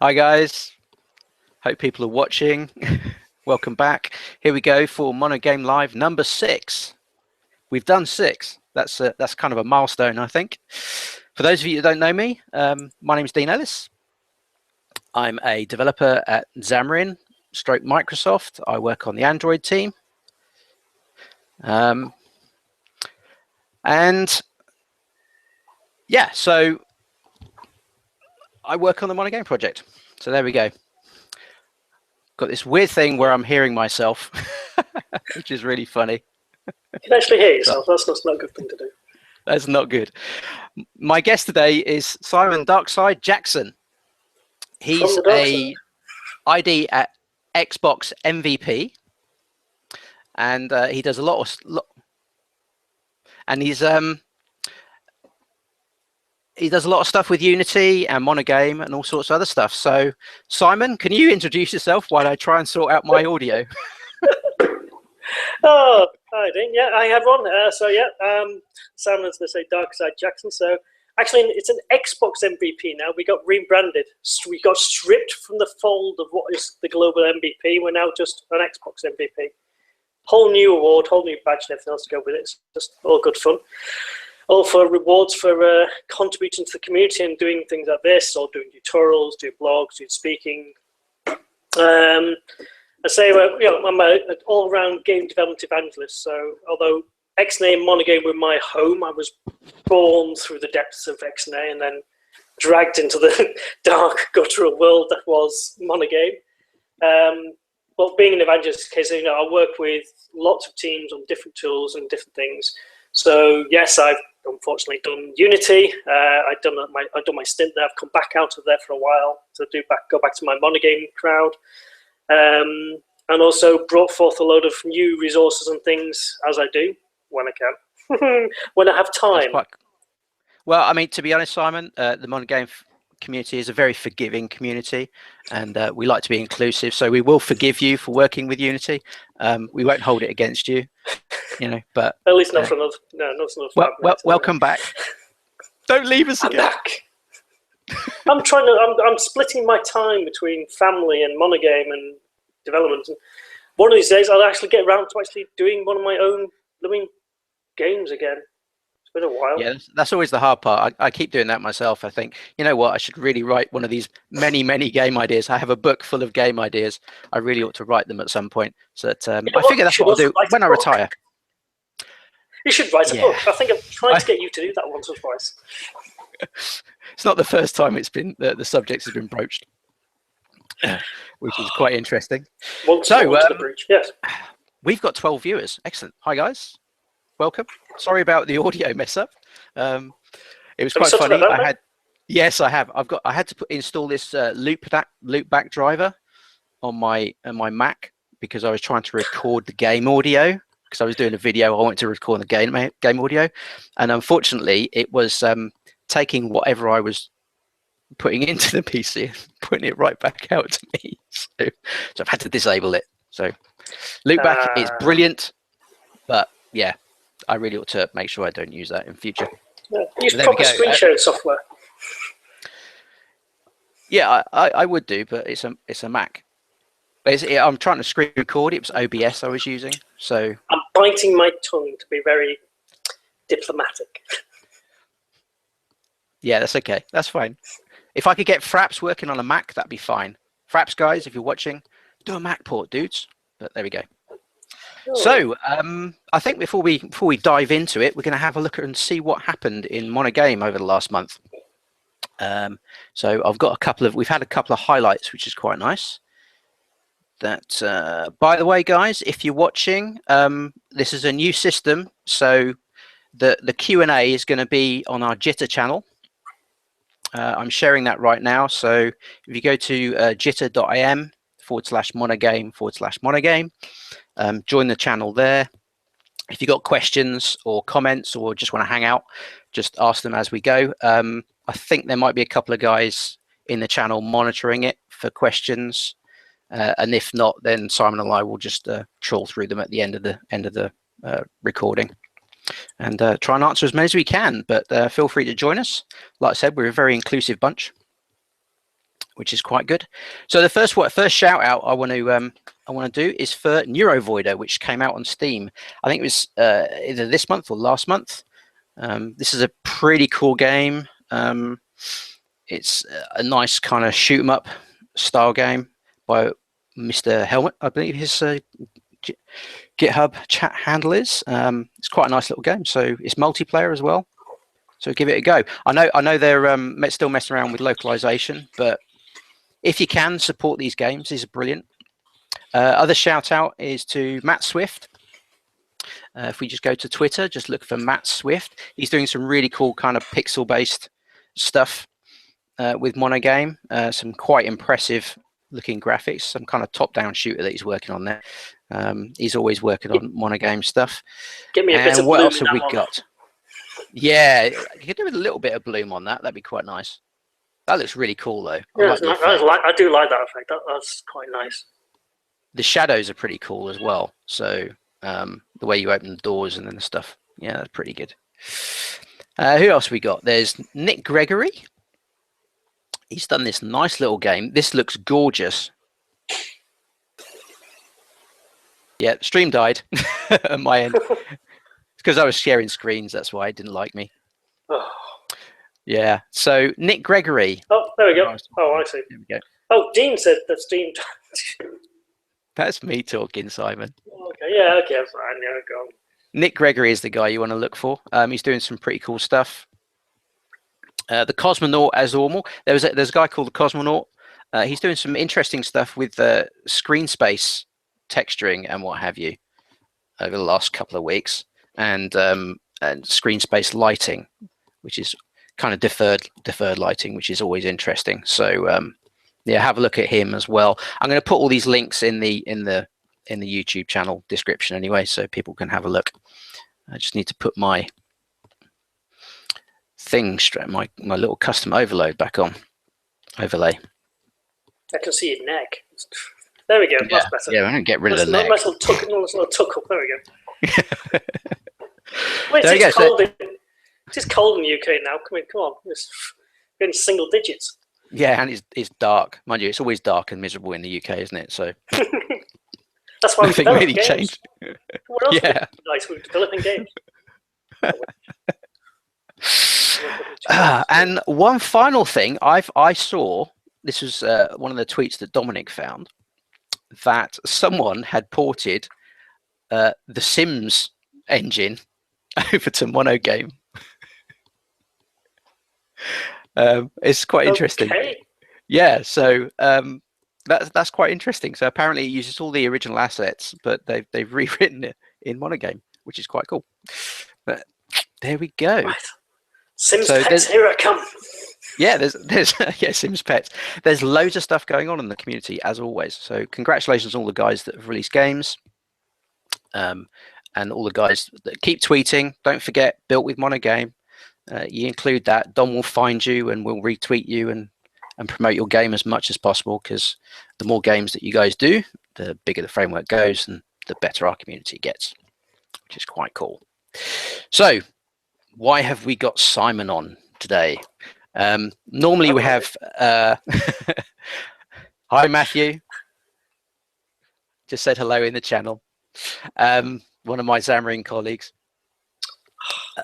Hi guys, hope people are watching. Welcome back. Here we go for MonoGame Live number 6. We've done 6. That's kind of a milestone, I think. For those of you that don't know me, my name is Dean Ellis. I'm a developer at Xamarin / Microsoft. I work on the Android team. And yeah, so I work on the MonoGame project. So there we go. Got this weird thing where I'm hearing myself, which is really funny. You can actually hear yourself. That's not a good thing to do. That's not good. My guest today is Simon Darkside Jackson. He's a ID at Xbox MVP, and he does a lot of and he does a lot of stuff with Unity and MonoGame and all sorts of other stuff. So, Simon, can you introduce yourself while I try and sort out my audio? Oh, hi, Dean. Yeah, I have one. Simon, as they say, Darkside Jackson. So, actually, it's an Xbox MVP now. We got rebranded. We got stripped from the fold of what is the global MVP. We're now just an Xbox MVP. Whole new award, whole new badge, and everything else to go with it. It's just all good fun. All for rewards for contributing to the community and doing things like this, or doing tutorials, doing blogs, doing speaking. I say, I'm an all-round game development evangelist. So, although XNA and MonoGame were my home, I was born through the depths of XNA and then dragged into the dark, guttural world that was MonoGame. But being an evangelist, I work with lots of teams on different tools and different things. So yes, I've unfortunately done Unity. I've done my stint there. I've come back out of there for a while to go back to my MonoGame crowd. And also brought forth a load of new resources and things, as I do when I can, when I have time. Well, I mean, to be honest, Simon, the MonoGame community is a very forgiving community, and we like to be inclusive. So we will forgive you for working with Unity. We won't hold it against you, But at least not for another. No, not for another. Well, welcome back. Don't leave us again. I'm back. I'm splitting my time between family and MonoGame and development. And one of these days, I'll actually get around to actually doing one of my own living games again. It's been a while. Yeah, that's always the hard part. I keep doing that myself. I think, you know what, I should really write one of these many game ideas. I have a book full of game ideas. I really ought to write them at some point. So that I figure that's what I'll do when I retire. You should write a book. I think I've tried to get you to do that once or twice. It's not the first time it's been the subject has been broached, which is quite interesting. Yes. We've got 12 viewers. Excellent. Hi guys, welcome. Sorry about the audio mess up. It was quite funny. Yes, I have. I had to install this loopback driver on my Mac because I was trying to record the game audio. Because I was doing a video, I wanted to record the game audio, and unfortunately, it was taking whatever I was putting into the PC and putting it right back out to me. So I've had to disable it. So loopback is brilliant, but yeah, I really ought to make sure I don't use that in future. Yeah, use proper screen sharing software. Yeah, I would do, but it's a Mac. I'm trying to screen record. It was OBS I was using, so I'm biting my tongue to be very diplomatic. Yeah, that's okay. That's fine. If I could get Fraps working on a Mac, that'd be fine. Fraps guys, if you're watching, do a Mac port, dudes. But there we go. Oh. So I think before we dive into it, we're going to have a look and see what happened in MonoGame over the last month. So we've had a couple of highlights, which is quite nice. That by the way, guys, if you're watching, this is a new system, so the Q&A is going to be on our Jitter channel. I'm sharing that right now, so if you go to jitter.im/monogame/monogame, join the channel there. If you've got questions or comments or just want to hang out, just ask them as we go. I think there might be a couple of guys in the channel monitoring it for questions. And if not, then Simon and I will just trawl through them at the end of the recording, and try and answer as many as we can. But feel free to join us. Like I said, we're a very inclusive bunch. which is quite good. So the first shout out I want to do is for NeuroVoider, which came out on Steam. I think it was either this month or last month. This is a pretty cool game. It's a nice kind of shoot 'em up style game by Mr. Helmet, I believe his GitHub chat handle is. It's quite a nice little game. So it's multiplayer as well. So give it a go. I know they're still messing around with localization, but if you can support these games, these are brilliant. Other shout out is to Matt Swift. If we just go to Twitter, just look for Matt Swift. He's doing some really cool kind of pixel based stuff with MonoGame. Some quite impressive looking graphics, some kind of top down shooter that he's working on there. He's always working on MonoGame stuff. Give me a bit of what bloom else have we got? Yeah, you could do with a little bit of bloom on that. That'd be quite nice. That looks really cool, though. Yeah, I do like that effect. That's quite nice. The shadows are pretty cool as well. So the way you open the doors and then the stuff. Yeah, that's pretty good. Who else we got? There's Nick Gregory. He's done this nice little game. This looks gorgeous. Yeah, the stream died at my end. It's because I was sharing screens. That's why it didn't like me. Oh. Yeah. So Nick Gregory. Oh, there we go. Oh, I see. There we go. Oh, Dean said that's Dean. That's me talking, Simon. Okay. Yeah. Okay. That's fine. Yeah. Go on. Nick Gregory is the guy you want to look for. He's doing some pretty cool stuff. The Cosmonaut as normal. There's a guy called the Cosmonaut. He's doing some interesting stuff with screen space texturing and what have you over the last couple of weeks. And screen space lighting, which is kind of deferred lighting, which is always interesting. So yeah, have a look at him as well. I'm going to put all these links in the YouTube channel description anyway, so people can have a look. I just need to put my thing straight, my little custom overlay back on. Overlay. I can see your neck. There we go. Yeah, that's better. yeah, I'm going to get rid of the neck. Nice little tuck up. There we go. Wait, it's cold. It's cold in the UK now. Come on. It's in single digits. Yeah, and it's dark. Mind you, it's always dark and miserable in the UK, isn't it? So that's why nothing really changed. What else? Yeah. Nice. We're developing games. And one final thing I saw, this was one of the tweets that Dominic found, that someone had ported the Sims engine over to MonoGame. It's quite interesting. Yeah, so that's quite interesting. So apparently it uses all the original assets, but they've rewritten it in MonoGame, which is quite cool. But there we go. Right. Sims Pets, here I come. Yeah, there's yeah, Sims Pets. There's loads of stuff going on in the community as always. So congratulations on all the guys that have released games, and all the guys that keep tweeting. Don't forget, built with MonoGame. You include that, Dom will find you and will retweet you and promote your game as much as possible, because the more games that you guys do, the bigger the framework goes and the better our community gets, which is quite cool. So why have we got Simon on today? Normally we have hi Matthew, just said hello in the channel, one of my Xamarin colleagues.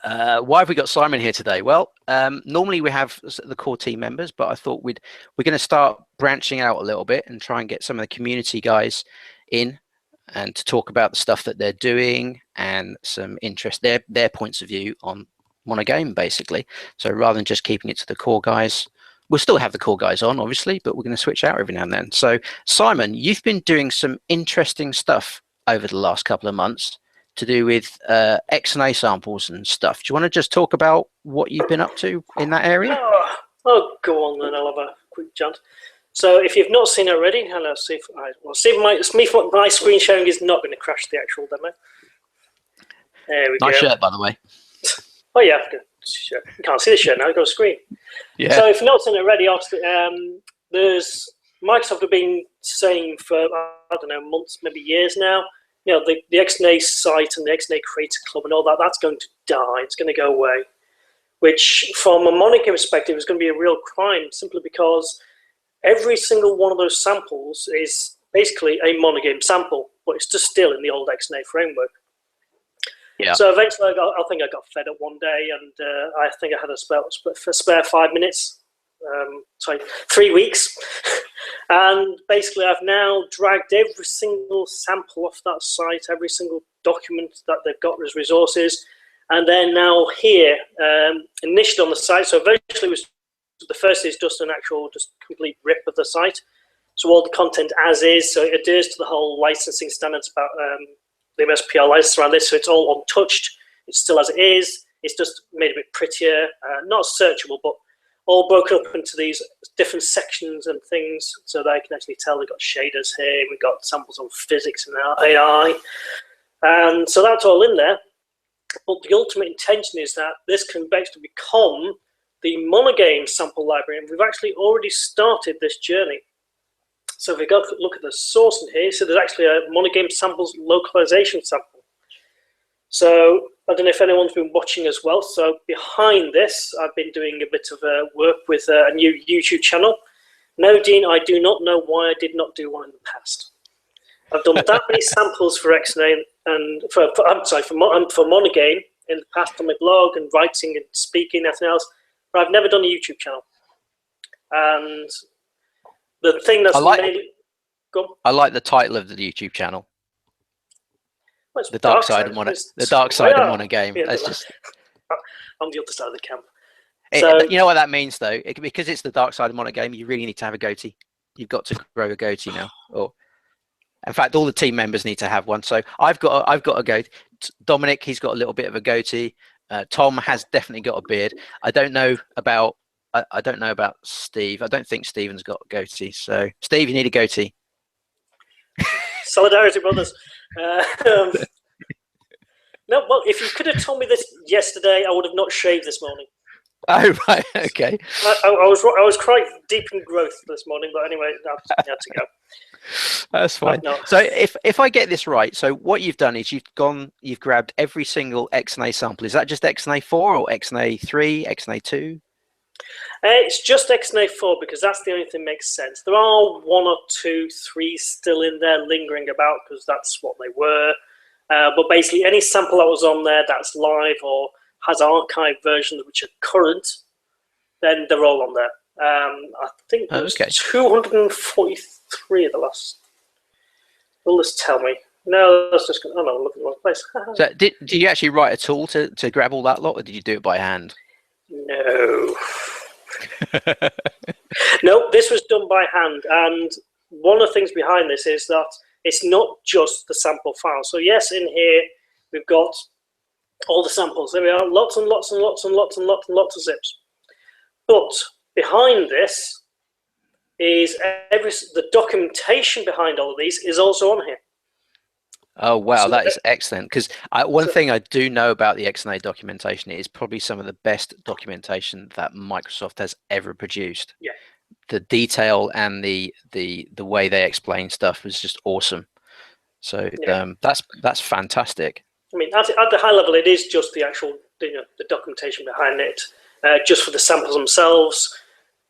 Why have we got Simon here today? Well, normally we have the core team members, but I thought we're going to start branching out a little bit and try and get some of the community guys in and to talk about the stuff that they're doing and some interest, their points of view on MonoGame, basically. So rather than just keeping it to the core guys, we'll still have the core guys on, obviously, but we're going to switch out every now and then. So Simon, you've been doing some interesting stuff over the last couple of months to do with XNA samples and stuff. Do you want to just talk about what you've been up to in that area? Oh, go on then. I'll have a quick jaunt. So if you've not seen it already, let's see if my screen sharing is not going to crash the actual demo. There we go. Nice shirt, by the way. Oh yeah, sure. You can't see the shirt now. You've got a screen. Yeah. So if you've not seen it already, there's Microsoft have been saying for I don't know months, maybe years now. You know, the XNA site and the XNA Creator Club and all that, that's going to die. It's going to go away. Which, from a MonoGame perspective, is going to be a real crime, simply because every single one of those samples is basically a MonoGame sample, but it's just still in the old XNA framework. Yeah. So eventually, I think I got fed up one day, and I think I had a spare 5 minutes. Sorry, 3 weeks. And basically, I've now dragged every single sample off that site, every single document that they've got as resources, and they're now here, initially on the site. So eventually, the first is just an actual, just complete rip of the site. So all the content as is, so it adheres to the whole licensing standards about the MSPR license around this, so it's all untouched. It's still as it is. It's just made a bit prettier, not searchable, but all broken up into these different sections and things, so that I can actually tell we've got shaders here, we've got samples on physics and AI, and so that's all in there. But the ultimate intention is that this can basically become the MonoGame sample library, and we've actually already started this journey. So if we go look at the source in here, so there's actually a MonoGame Samples localization sample. So I don't know if anyone's been watching as well. So behind this, I've been doing a bit of work with a new YouTube channel. No, Dean, I do not know why I did not do one in the past. I've done that many samples for XNA and for MonoGame in the past on my blog and writing and speaking and everything else, but I've never done a YouTube channel. And the thing that's I like the title of the YouTube channel. Well, the Darkside of MonoGame. Yeah, That's just on the other side of the camp. You know what that means, though, because it's the Darkside of MonoGame. You really need to have a goatee. You've got to grow a goatee now. Or, in fact, all the team members need to have one. So I've got a goatee. Dominic, he's got a little bit of a goatee. Tom has definitely got a beard. I don't know about Steve. I don't think Stephen's got a goatee. So Steve, you need a goatee. Solidarity, brothers. No, well, if you could have told me this yesterday, I would have not shaved this morning. Oh, right, okay. I was quite deep in growth this morning, but anyway, I had to go. That's fine. So if I get this right, so what you've done is you've grabbed every single XNA sample. Is that just XNA 4 or XNA 3, XNA 2? It's just XNA 4 because that's the only thing that makes sense. There are 1 or 2, 3 still in there lingering about because that's what they were. But basically any sample that was on there that's live or has archived versions which are current, then they're all on there. I think there's 243 of the last. Will this tell me? No, that's just. Oh no, I'm looking at the wrong place. So did you actually write a tool to grab all that lot, or did you do it by hand? No. No, this was done by hand, and one of the things behind this is that it's not just the sample file. So yes, in here we've got all the samples. There we are, lots and lots and lots and lots and lots and lots of zips. But behind this is the documentation behind all of these is also on here. Oh wow, so that is excellent. Because one thing I do know about the XNA documentation is probably some of the best documentation that Microsoft has ever produced. Yeah. The detail and the way they explain stuff was just awesome. So yeah. That's fantastic. I mean, at the high level, it is just the actual the documentation behind it, just for the samples themselves.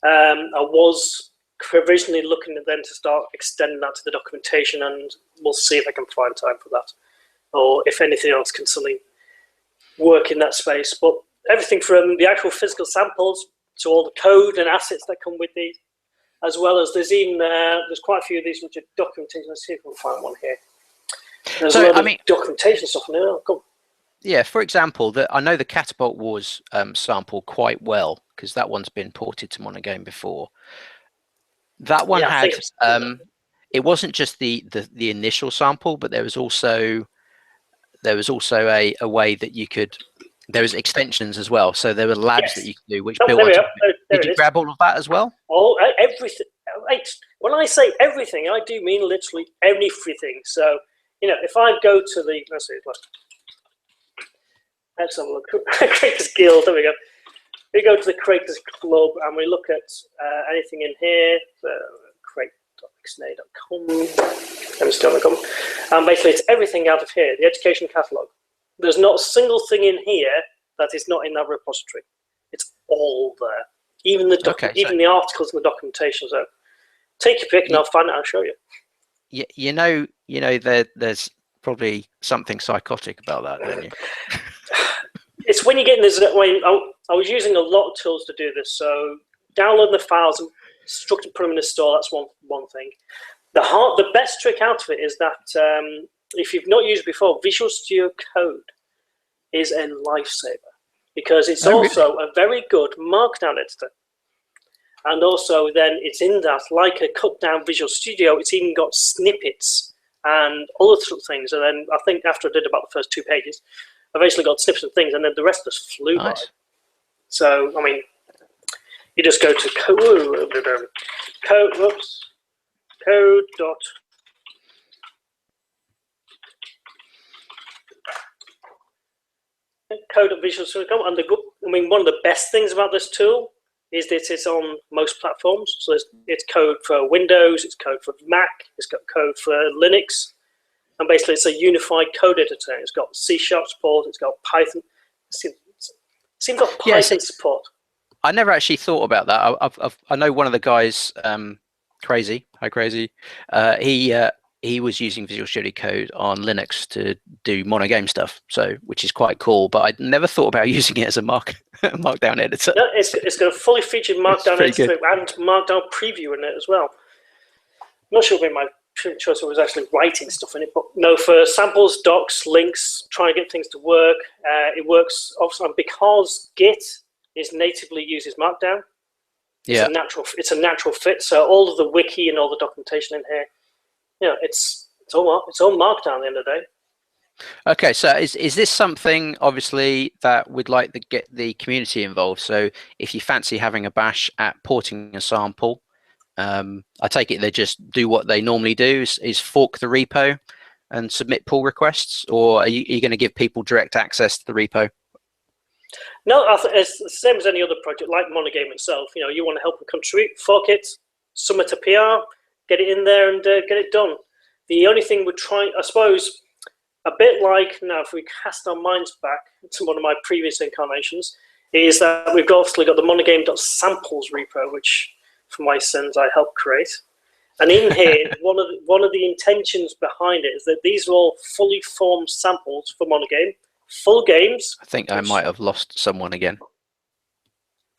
I was provisionally looking at them to start extending that to the documentation, and we'll see if I can find time for that, or if anything else can suddenly work in that space. But everything from the actual physical samples to all the code and assets that come with these, as well as there's even there's quite a few of these which are documentation. Let's see if we can find one here. There's a lot of documentation stuff in there. Oh, come. Yeah, for example, I know the Catapult Wars sample quite well because that one's been ported to MonoGame before. That one had it wasn't just the initial sample, but there was also a way that you could. There was extensions as well, so there were labs that you could do which built. Did you grab all of that as well? Oh, everything. When I say everything, I do mean literally everything. So if I go to the let's have a look. Creators Guild. There we go. We go to the Creators Club and we look at anything in here. Create.xna.com. MST.com. And basically, it's everything out of here. The education catalog. There's not a single thing in here that is not in that repository. It's all there. Even the even the articles and the documentation. So Take your pick, and I'll find it. I'll show you. You know, there's probably something psychotic about that, don't you? It's when you get in this. I was using a lot of tools to do this. So downloading the files and structure, put them in the store. That's one thing. The best trick out of it is that if you've not used it before, Visual Studio Code is a lifesaver because it's also a very good markdown editor. And also then it's in that, like a cut down Visual Studio, it's even got snippets and other sort of things. And then I think after I did about the first 2 pages, I've actually got snippets and things, and then the rest just flew by. So, I mean, you just go to code of Visual Studio, and one of the best things about this tool is that it's on most platforms. So it's code for Windows, it's code for Mac, it's got code for Linux, and basically it's a unified code editor. It's got C# support, it's got Python. Seems got Python support. I never actually thought about that. I know one of the guys, Crazy. Hi, Crazy. He was using Visual Studio Code on Linux to do MonoGame stuff, which is quite cool. But I'd never thought about using it as a markdown editor. No, it's got a fully featured markdown editor and markdown preview in it as well. I'm not sure if my choice was actually writing stuff in it, but no, for samples, docs, links, trying to get things to work. It works also because Git is natively uses markdown. Yeah, it's a natural fit. So all of the wiki and all the documentation in here, it's all markdown at the end of the day. Okay, so is this something obviously that we'd like to get the community involved? So if you fancy having a bash at porting a sample, I take it they just do what they normally do, is fork the repo and submit pull requests, or are you going to give people direct access to the repo? No, it's the same as any other project, like MonoGame itself. You want to help them contribute, fork it, submit a PR, get it in there, and get it done. The only thing we're trying, I suppose, a bit like now, if we cast our minds back to one of my previous incarnations, is that we've obviously got the MonoGame.samples repo, which for my sins I helped create. And in here, one of the intentions behind it is that these are all fully formed samples for MonoGame, full games. I think I might have lost someone again.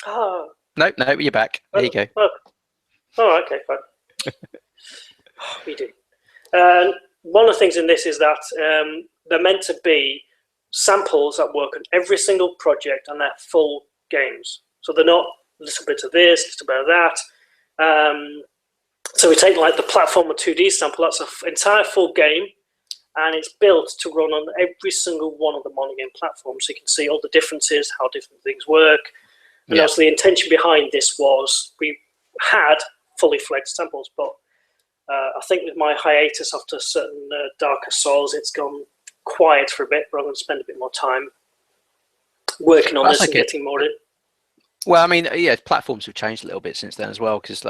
Oh. No, you're back. There you go. Oh, okay, fine. We do. One of the things in this is that they're meant to be samples that work on every single project and they're full games. So they're not a little bit of this, a little bit of that. So we take like the platform 2D sample, that's an entire full game, and it's built to run on every single one of the MonoGame platforms. So you can see all the differences, how different things work. And also the intention behind this was we had fully fledged samples, but I think with my hiatus after certain darker souls, it's gone quiet for a bit, but I'm going to spend a bit more time working on this and getting more in. Well, I mean, platforms have changed a little bit since then as well, because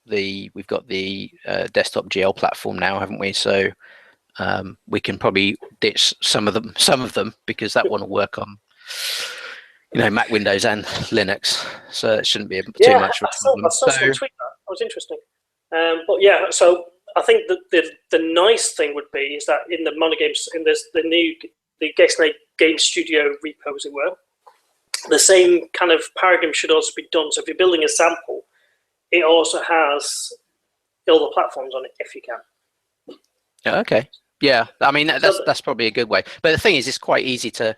we've got the desktop GL platform now, haven't we? So we can probably ditch some of them because that one will work on Mac, Windows, and Linux. So it shouldn't be too much of a problem. I saw someone tweet that. That was interesting. But yeah, so I think that the nice thing would be is that in the MonoGame, the XNA Game Studio repo, as it were, the same kind of paradigm should also be done. So if you're building a sample, it also has all the platforms on it if you can. Okay. Yeah, I mean that's probably a good way. But the thing is, it's quite easy to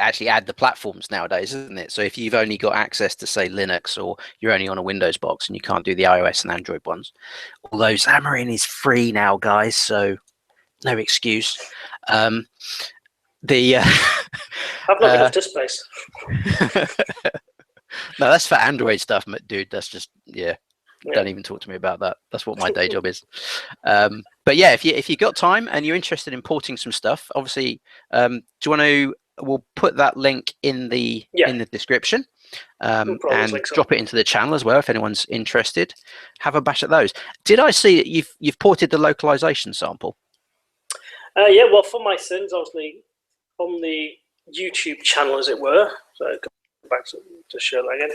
actually add the platforms nowadays, isn't it? So if you've only got access to, say, Linux, or you're only on a Windows box and you can't do the iOS and Android ones, although Xamarin is free now, guys, so no excuse. I've not enough disk space. No, that's for Android stuff, dude. That's just don't even talk to me about that. That's what my day job is. But yeah, if you got time and you're interested in porting some stuff, obviously, do you want to? We'll put that link in the description, and drop it into the channel as well if anyone's interested. Have a bash at those. Did I see that you've ported the localization sample? Yeah, well, for my sins, obviously, on the YouTube channel, as it were. So go back to show that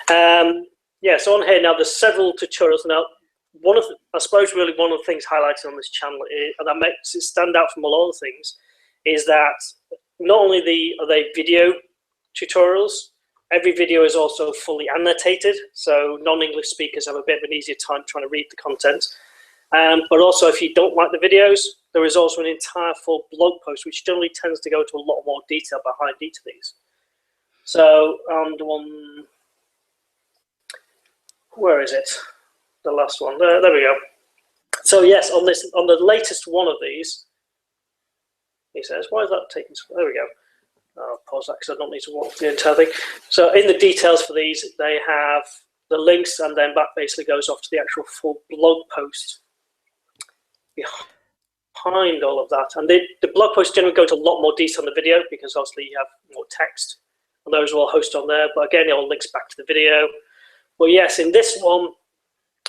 again. Yeah, so on here now, there's several tutorials. Now, I suppose really one of the things highlighted on this channel, and that makes it stand out from a lot of things, is that not only are they video tutorials, every video is also fully annotated, so non-English speakers have a bit of an easier time trying to read the content. But also, if you don't like the videos, there is also an entire full blog post, which generally tends to go to a lot more detail behind each of these. So, the one, where is it? The last one. There we go. So yes, on the latest one of these, he says, "Why is that taking?" There we go. I'll pause that because I don't need to walk the entire thing. So in the details for these, they have the links, and then that basically goes off to the actual full blog post behind all of that. And the blog post generally go into a lot more detail on the video because obviously you have more text, and those are all hosted on there. But again, it all links back to the video. Well, yes, in this one,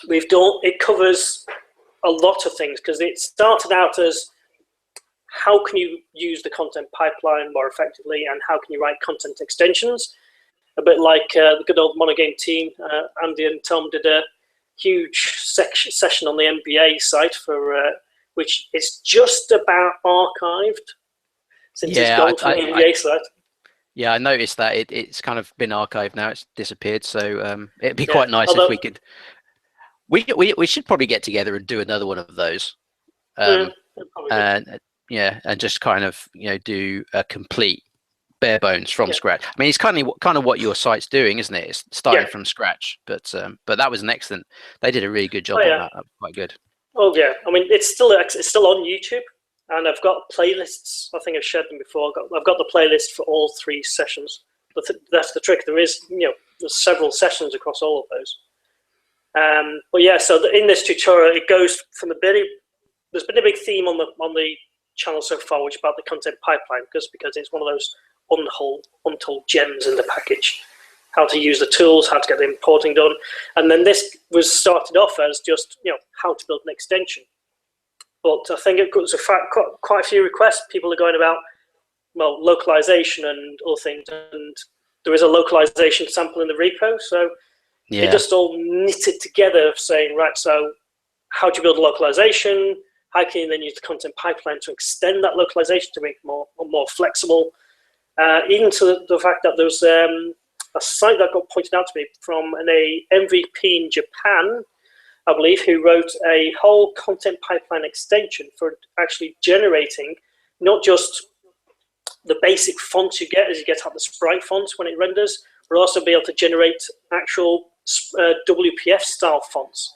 it covers a lot of things because it started out as how can you use the content pipeline more effectively, and how can you write content extensions? A bit like the good old MonoGame team, Andy and Tom did a huge session on the NBA site for which is just about archived since it's gone from the NBA site. Yeah, I noticed that it's kind of been archived now. It's disappeared, so it'd be quite nice if we could. We should probably get together and do another one of those, and just kind of do a complete bare bones from scratch. I mean, it's kind of what your site's doing, isn't it? It's starting from scratch, but that was an excellent. They did a really good job on that. That was quite good. Oh yeah, I mean it's still on YouTube, and I've got playlists. I think I've shared them before. I've got the playlist for all 3 sessions. But that's the trick. There's several sessions across all of those. But yeah, so in this tutorial, it goes from there's been a big theme on the channel so far, which is about the content pipeline, because it's one of those untold gems in the package. How to use the tools, how to get the importing done, and then this was started off as just how to build an extension. But I think it was quite a few requests. People are going about localization and other things, and there is a localization sample in the repo, so it just all knitted together, saying right, so how do you build a localization? How can you then use the content pipeline to extend that localization to make it more flexible? Even to the fact that there's a site that got pointed out to me from an MVP in Japan, I believe, who wrote a whole content pipeline extension for actually generating not just the basic fonts you get as you get out the sprite fonts when it renders, but also be able to generate actual WPF style fonts.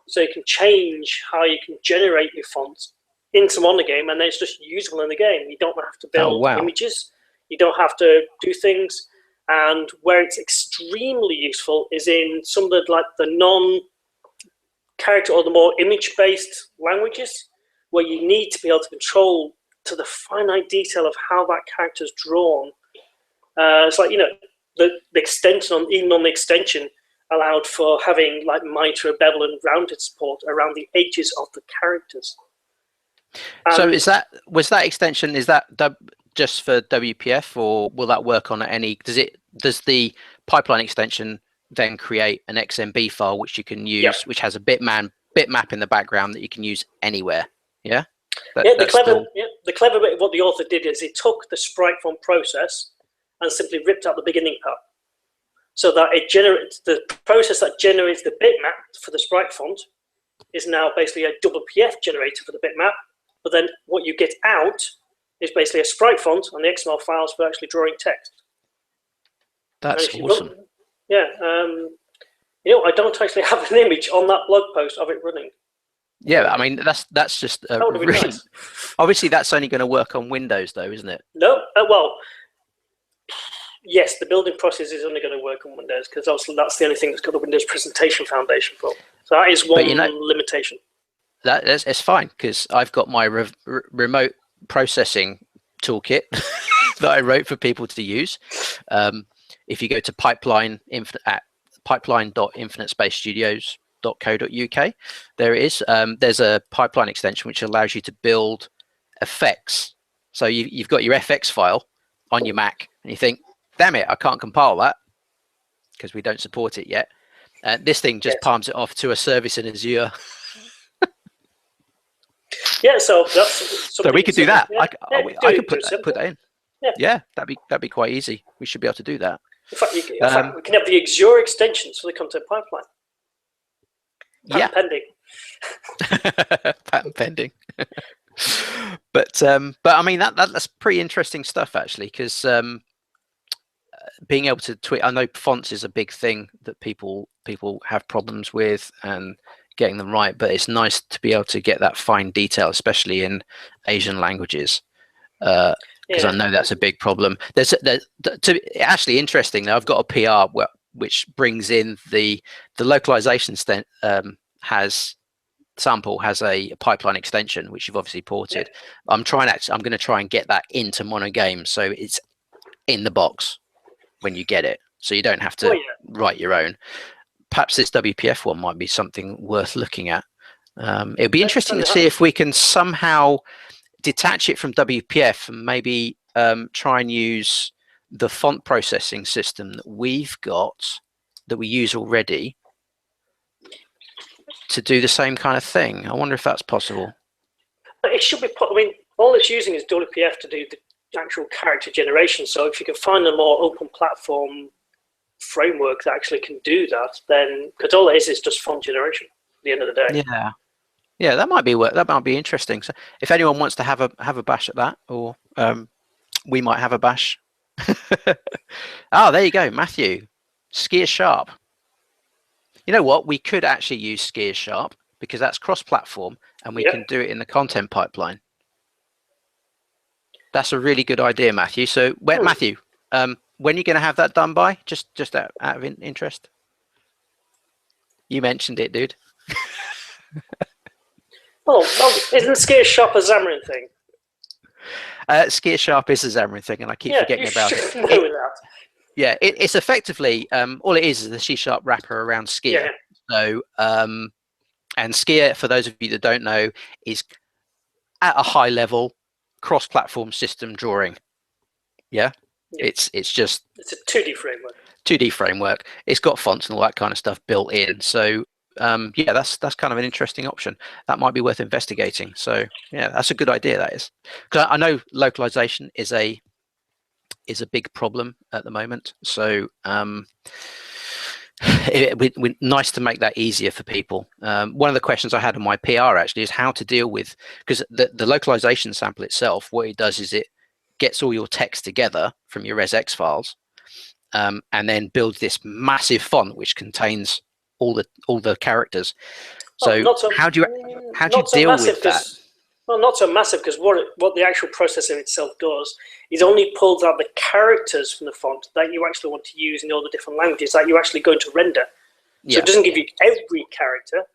So you can change how you can generate your fonts into MonoGame, and then it's just usable in the game. You don't have to build images. You don't have to do things. And where it's extremely useful is in some of the non-character or the more image-based languages, where you need to be able to control to the finite detail of how that character is drawn. It's like the extension even on the extension allowed for having like miter, bevel, and rounded support around the edges of the characters. So was that extension, is that just for WPF, or will that work on any? Does the pipeline extension then create an XMB file which you can use, which has a bitmap in the background that you can use anywhere? Yeah. The clever bit of what the author did is he took the sprite font process and simply ripped out the beginning part, so that it generates the process that generates the bitmap for the sprite font is now basically a WPF generator for the bitmap. But then what you get out is basically a sprite font and the XML files for actually drawing text. That's awesome. I don't actually have an image on that blog post of it running. Yeah, I mean that's just really nice. Obviously that's only going to work on Windows though, isn't it? No, yes, the building process is only going to work on Windows because obviously that's the only thing that's got the Windows Presentation Foundation for. So that is one limitation. It's fine because I've got my remote processing toolkit that I wrote for people to use. If you go to pipeline.infinitespacestudios.co.uk, there it is. There's a pipeline extension which allows you to build effects. So you've got your FX file on your Mac, and you think, damn it, I can't compile that because we don't support it yet. This thing just palms it off to a service in Azure. Yeah, so that's so we could do that. Yeah. I could put that in. Yeah, that'd be quite easy. We should be able to do that. In fact, we can have the Azure extensions for the content pipeline. Patent pending. Patent pending. But I mean that's pretty interesting stuff actually, because being able to tweet. I know fonts is a big thing that people have problems with and getting them right, but it's nice to be able to get that fine detail, especially in Asian languages, because I know that's a big problem. Actually interesting. I've got a PR which brings in the localization sample has a pipeline extension which you've obviously ported. I'm going to try and get that into MonoGame so it's in the box when you get it, so you don't have to write your own. Perhaps this WPF one might be something worth looking at. It'll be interesting to see if we can somehow detach it from WPF and maybe try and use the font processing system that we've got, that we use already, to do the same kind of thing. I wonder if that's possible. It should be. I mean, all it's using is WPF to do the actual character generation. So if you can find a more open platform framework that actually can do that, then, because all it is just font generation at the end of the day. Yeah, that might be interesting. So if anyone wants to have a bash at that, or we might have a bash. Oh, there you go, Matthew. Skier Sharp. You know what? We could actually use Skier Sharp because that's cross-platform, and we can do it in the content pipeline. That's a really good idea, Matthew. So, Matthew, when are you going to have that done by? Just out of interest. You mentioned it, dude. Well, isn't Skier Sharp a Xamarin thing? Skier Sharp is a Xamarin thing, and I keep forgetting about it. Yeah, it's effectively all it is the C# wrapper around Skier. So, and Skier, for those of you that don't know, is at a high level cross-platform system drawing. It's a 2D framework. 2D framework. It's got fonts and all that kind of stuff built in. So that's kind of an interesting option. That might be worth investigating. So yeah, that's a good idea. That is, because I know localization is a big problem at the moment. So it nice to make that easier for people. One of the questions I had in my PR actually is how to deal with, because the localization sample itself, what it does is it gets all your text together from your resx files, and then builds this massive font which contains all the characters. So how do you deal with that? Well, not so massive, because what the actual processor itself does is only pulls out the characters from the font that you actually want to use in all the different languages that you're actually going to render. So it doesn't give you every character,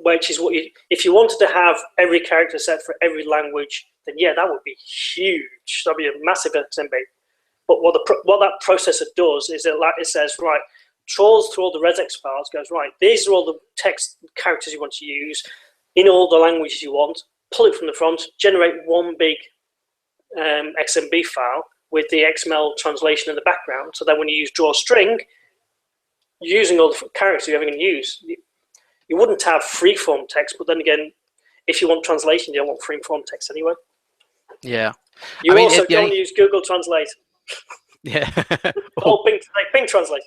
which is if you wanted to have every character set for every language, then yeah, that would be huge. That'd be a massive XMB. But what that processor does is it says, right, trawls through all the resx files, goes, right, these are all the text characters you want to use in all the languages you want, pull it from the front, generate one big XMB file with the XML translation in the background. So then when you use draw string, using all the characters you're ever going to use, you wouldn't have free-form text, but then again, if you want translation, you don't want free-form text anyway. Yeah. You also don't use Google Translate. Yeah. Or Bing Translate.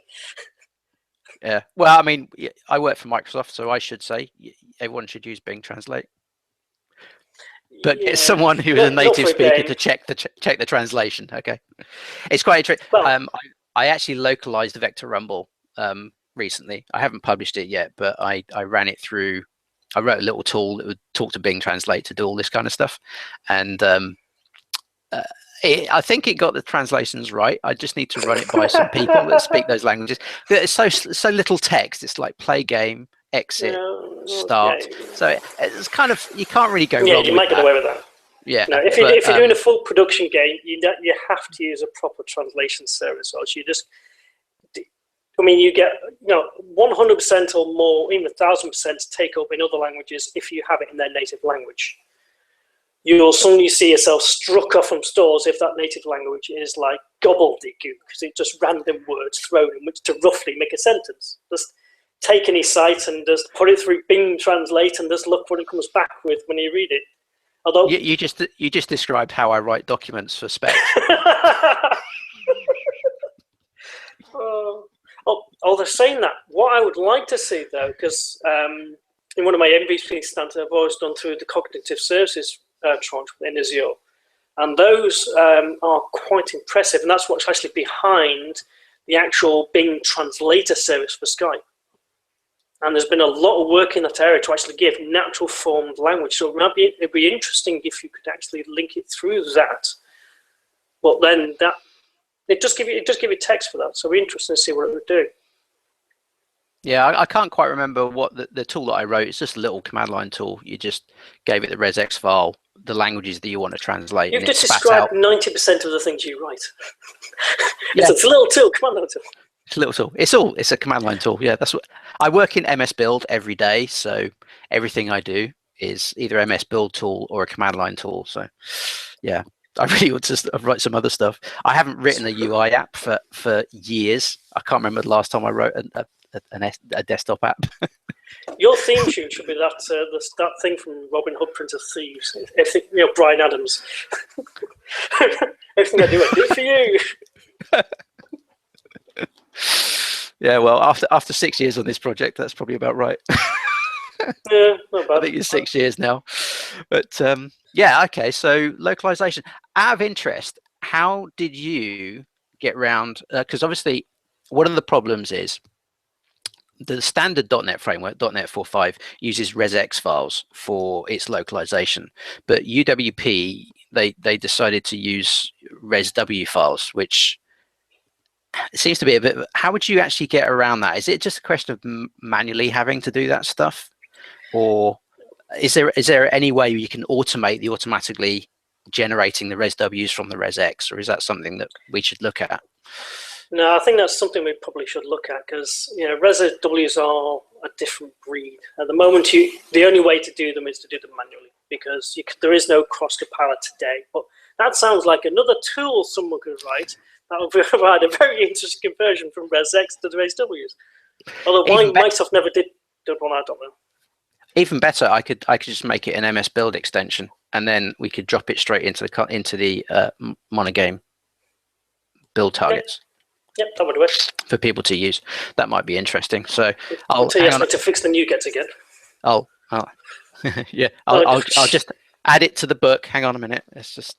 Yeah. Well, I mean, I work for Microsoft, so I should say everyone should use Bing Translate. But get someone who is a native speaker to check the translation. Okay. It's quite interesting. Well, I actually localized Vector Rumble recently. I haven't published it yet, but I ran it through. I wrote a little tool that would talk to Bing Translate to do all this kind of stuff, and I think it got the translations right. I just need to run it by some people that speak those languages. It's so little text. It's like play game, exit, start. So it's kind of, you can't really go wrong with that. Yeah, you might get away with that. Yeah. No, if you're doing a full production game, you have to use a proper translation service, or else you just. I mean, you get 100% or more, even 1,000% take up in other languages if you have it in their native language. you'll suddenly see yourself struck off from stores if that native language is like gobbledygook, because it's just random words thrown in which to roughly make a sentence. Just take any site and just put it through Bing Translate and just look what it comes back with when you read it. Although you just described how I write documents for specs. They're saying that. What I would like to see, though, because in one of my MVP stands I've always done through the cognitive services tranche within Azure, and those are quite impressive, and that's what's actually behind the actual Bing translator service for Skype. And there's been a lot of work in that area to actually give natural formed language. So it'd be interesting if you could actually link it through that. But then it just give you text for that. So it'd be interesting to see what it would do. Yeah, I can't quite remember what the tool that I wrote. It's just a little command line tool. You just gave it the resx file, the languages that you want to translate. You've just described 90% of the things you write. Yeah. It's a little tool, command line tool. It's a little tool. It's a command line tool. Yeah, that's what I work in MS Build every day. So everything I do is either a MS Build tool or a command line tool. So yeah, I really want to write some other stuff. I haven't written a UI app for years. I can't remember the last time I wrote a desktop app. Your theme tune should be that thing from Robin Hood, Prince of Thieves. Brian Adams. Everything I do for you. Yeah, well, after 6 years on this project, that's probably about right. Yeah, not bad. I think it's 6 years now. But yeah, okay. So localization. Out of interest, how did you get around? Because obviously, one of the problems is the standard .NET framework, .NET 4.5, uses resx files for its localization, but UWP they decided to use resw files, which it seems to be a bit. How would you actually get around that? Is it just a question of manually having to do that stuff, or is there any way you can automate the automatically generating the resws from the resx, or is that something that we should look at? No, I think that's something we probably should look at, because resws are a different breed. At the moment, the only way to do them is to do them manually, because there is no cross compiler today. But that sounds like another tool someone could write that will provide a very interesting conversion from resx to the resws. Although why Microsoft never did one, I don't know. Even better, I could just make it an MS Build extension, and then we could drop it straight into the MonoGame build targets. Yep, that would work for people to use. That might be interesting. So until you ask me to fix the NuGets again. Yeah. I'll just add it to the book. Hang on a minute. It's just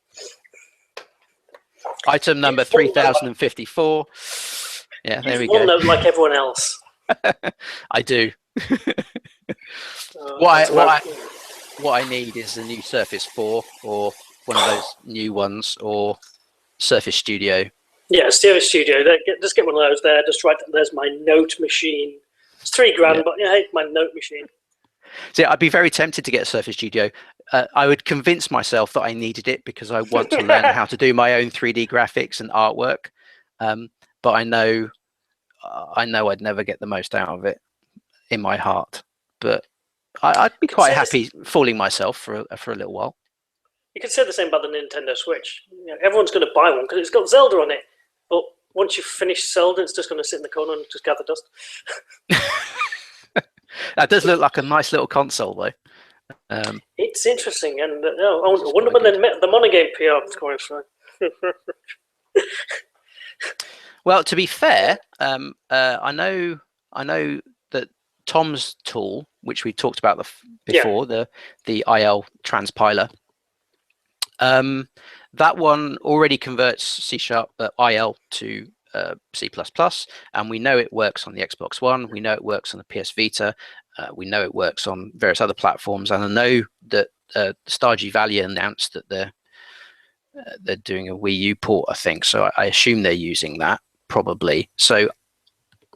item number 3054. Yeah, there we go. OneNote like everyone else. I do. What I need is a new Surface 4 or one of those new ones, or Surface Studio. Yeah, Surface Studio. Just get one of those there. Just write, there's my note machine. It's $3,000, yeah. But hey, my note machine. See, I'd be very tempted to get a Surface Studio. I would convince myself that I needed it because I want to learn how to do my own 3D graphics and artwork. But I know I'd never get the most out of it in my heart. But I'd be quite happy fooling myself for a little while. You could say the same about the Nintendo Switch. Everyone's going to buy one because it's got Zelda on it. But once you've finished Zelda, it's just going to sit in the corner and just gather dust. That does look like a nice little console, though. It's interesting, and I wonder when the MonoGame PR is going through. Well, to be fair, I know that Tom's tool, which we talked about before, the IL transpiler, that one already converts C# IL to C++, and we know it works on the Xbox One. We know it works on the PS Vita. We know it works on various other platforms, and I know that Stardew Valley announced that they're doing a Wii U port, I think. So I assume they're using that probably. So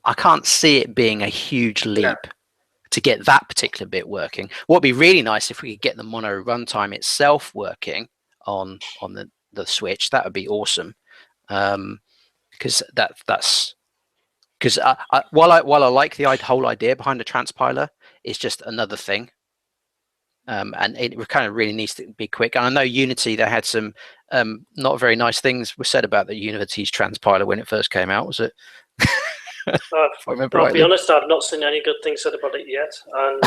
I can't see it being a huge leap to get that particular bit working. What would be really nice if we could get the Mono runtime itself working on the Switch. That would be awesome. Because while I like the whole idea behind the transpiler, it's just another thing. and it kind of really needs to be quick. And I know Unity, they had some not very nice things were said about the Unity's transpiler when it first came out. Was it? I'll be honest, I've not seen any good things said about it yet. And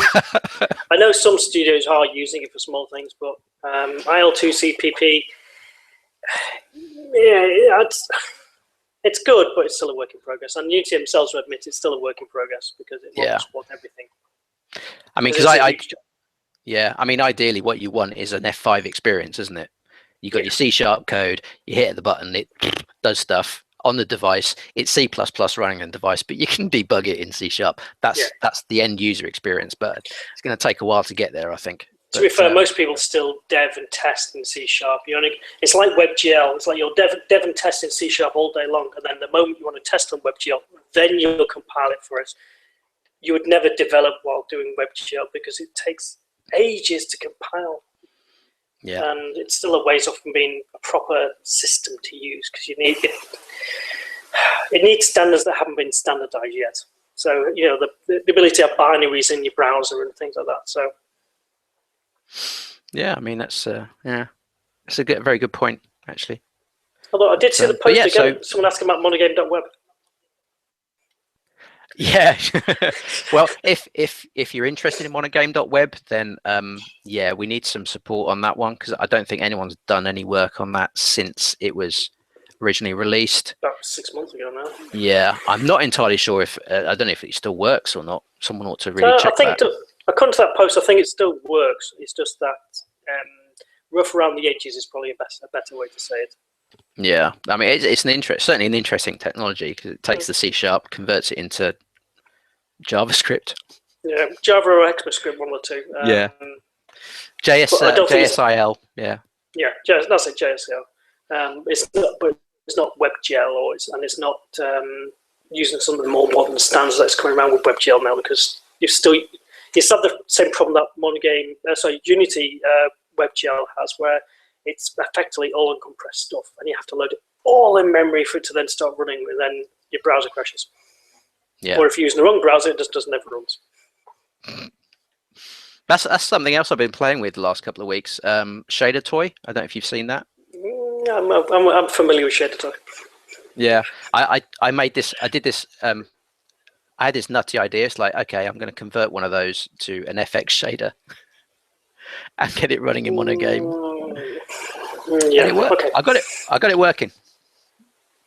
I know some studios are using it for small things, but IL2CPP, yeah, it's good, but it's still a work in progress. And Unity themselves will admit it's still a work in progress because it won't support everything. I mean, I mean, ideally, what you want is an F5 experience, isn't it? You got your C# code, you hit the button, it does stuff on the device. It's C++ running on the device, but you can debug it in C#. That's the end user experience, but it's going to take a while to get there, I think. To be fair, most people still dev and test in C#. It's like WebGL. It's like you'll dev and test in C# all day long, and then the moment you want to test on WebGL, then you'll compile it for us. You would never develop while doing WebGL because it takes ages to compile. Yeah. And it's still a ways off from being a proper system to use because you need it needs standards that haven't been standardized yet. So, the ability to have binaries in your browser and things like that. So, yeah, I mean, that's it's a very good point, actually. Although I did see the post again, someone asking about MonoGame.web. Yeah, well, if you're interested in MonoGame.web, then yeah, we need some support on that one because I don't think anyone's done any work on that since it was originally released. About 6 months ago now. Yeah, I'm not entirely sure if I don't know if it still works or not. Someone ought to really check that. According to that post, I think it still works. It's just that rough around the edges is probably a better way to say it. Yeah, I mean, it's certainly an interesting technology because it takes the C#, converts it into JavaScript. Yeah, Java or ECMAScript, one or two. Yeah. JSIL. Yeah. Yeah, that's it. JSIL. It's not WebGL, it's not using some of the more modern standards that's coming around with WebGL now because you still have the same problem that Unity WebGL has, where it's effectively all uncompressed stuff, and you have to load it all in memory for it to then start running, and then your browser crashes. Yeah. Or if you're using the wrong browser, it just never runs. That's something else I've been playing with the last couple of weeks. Shader Toy. I don't know if you've seen that. I'm familiar with Shader Toy. Yeah, I made this. I did this. I had this nutty idea. It's like, okay, I'm going to convert one of those to an FX shader and get it running in MonoGame. Yeah, it worked. okay. I got it working.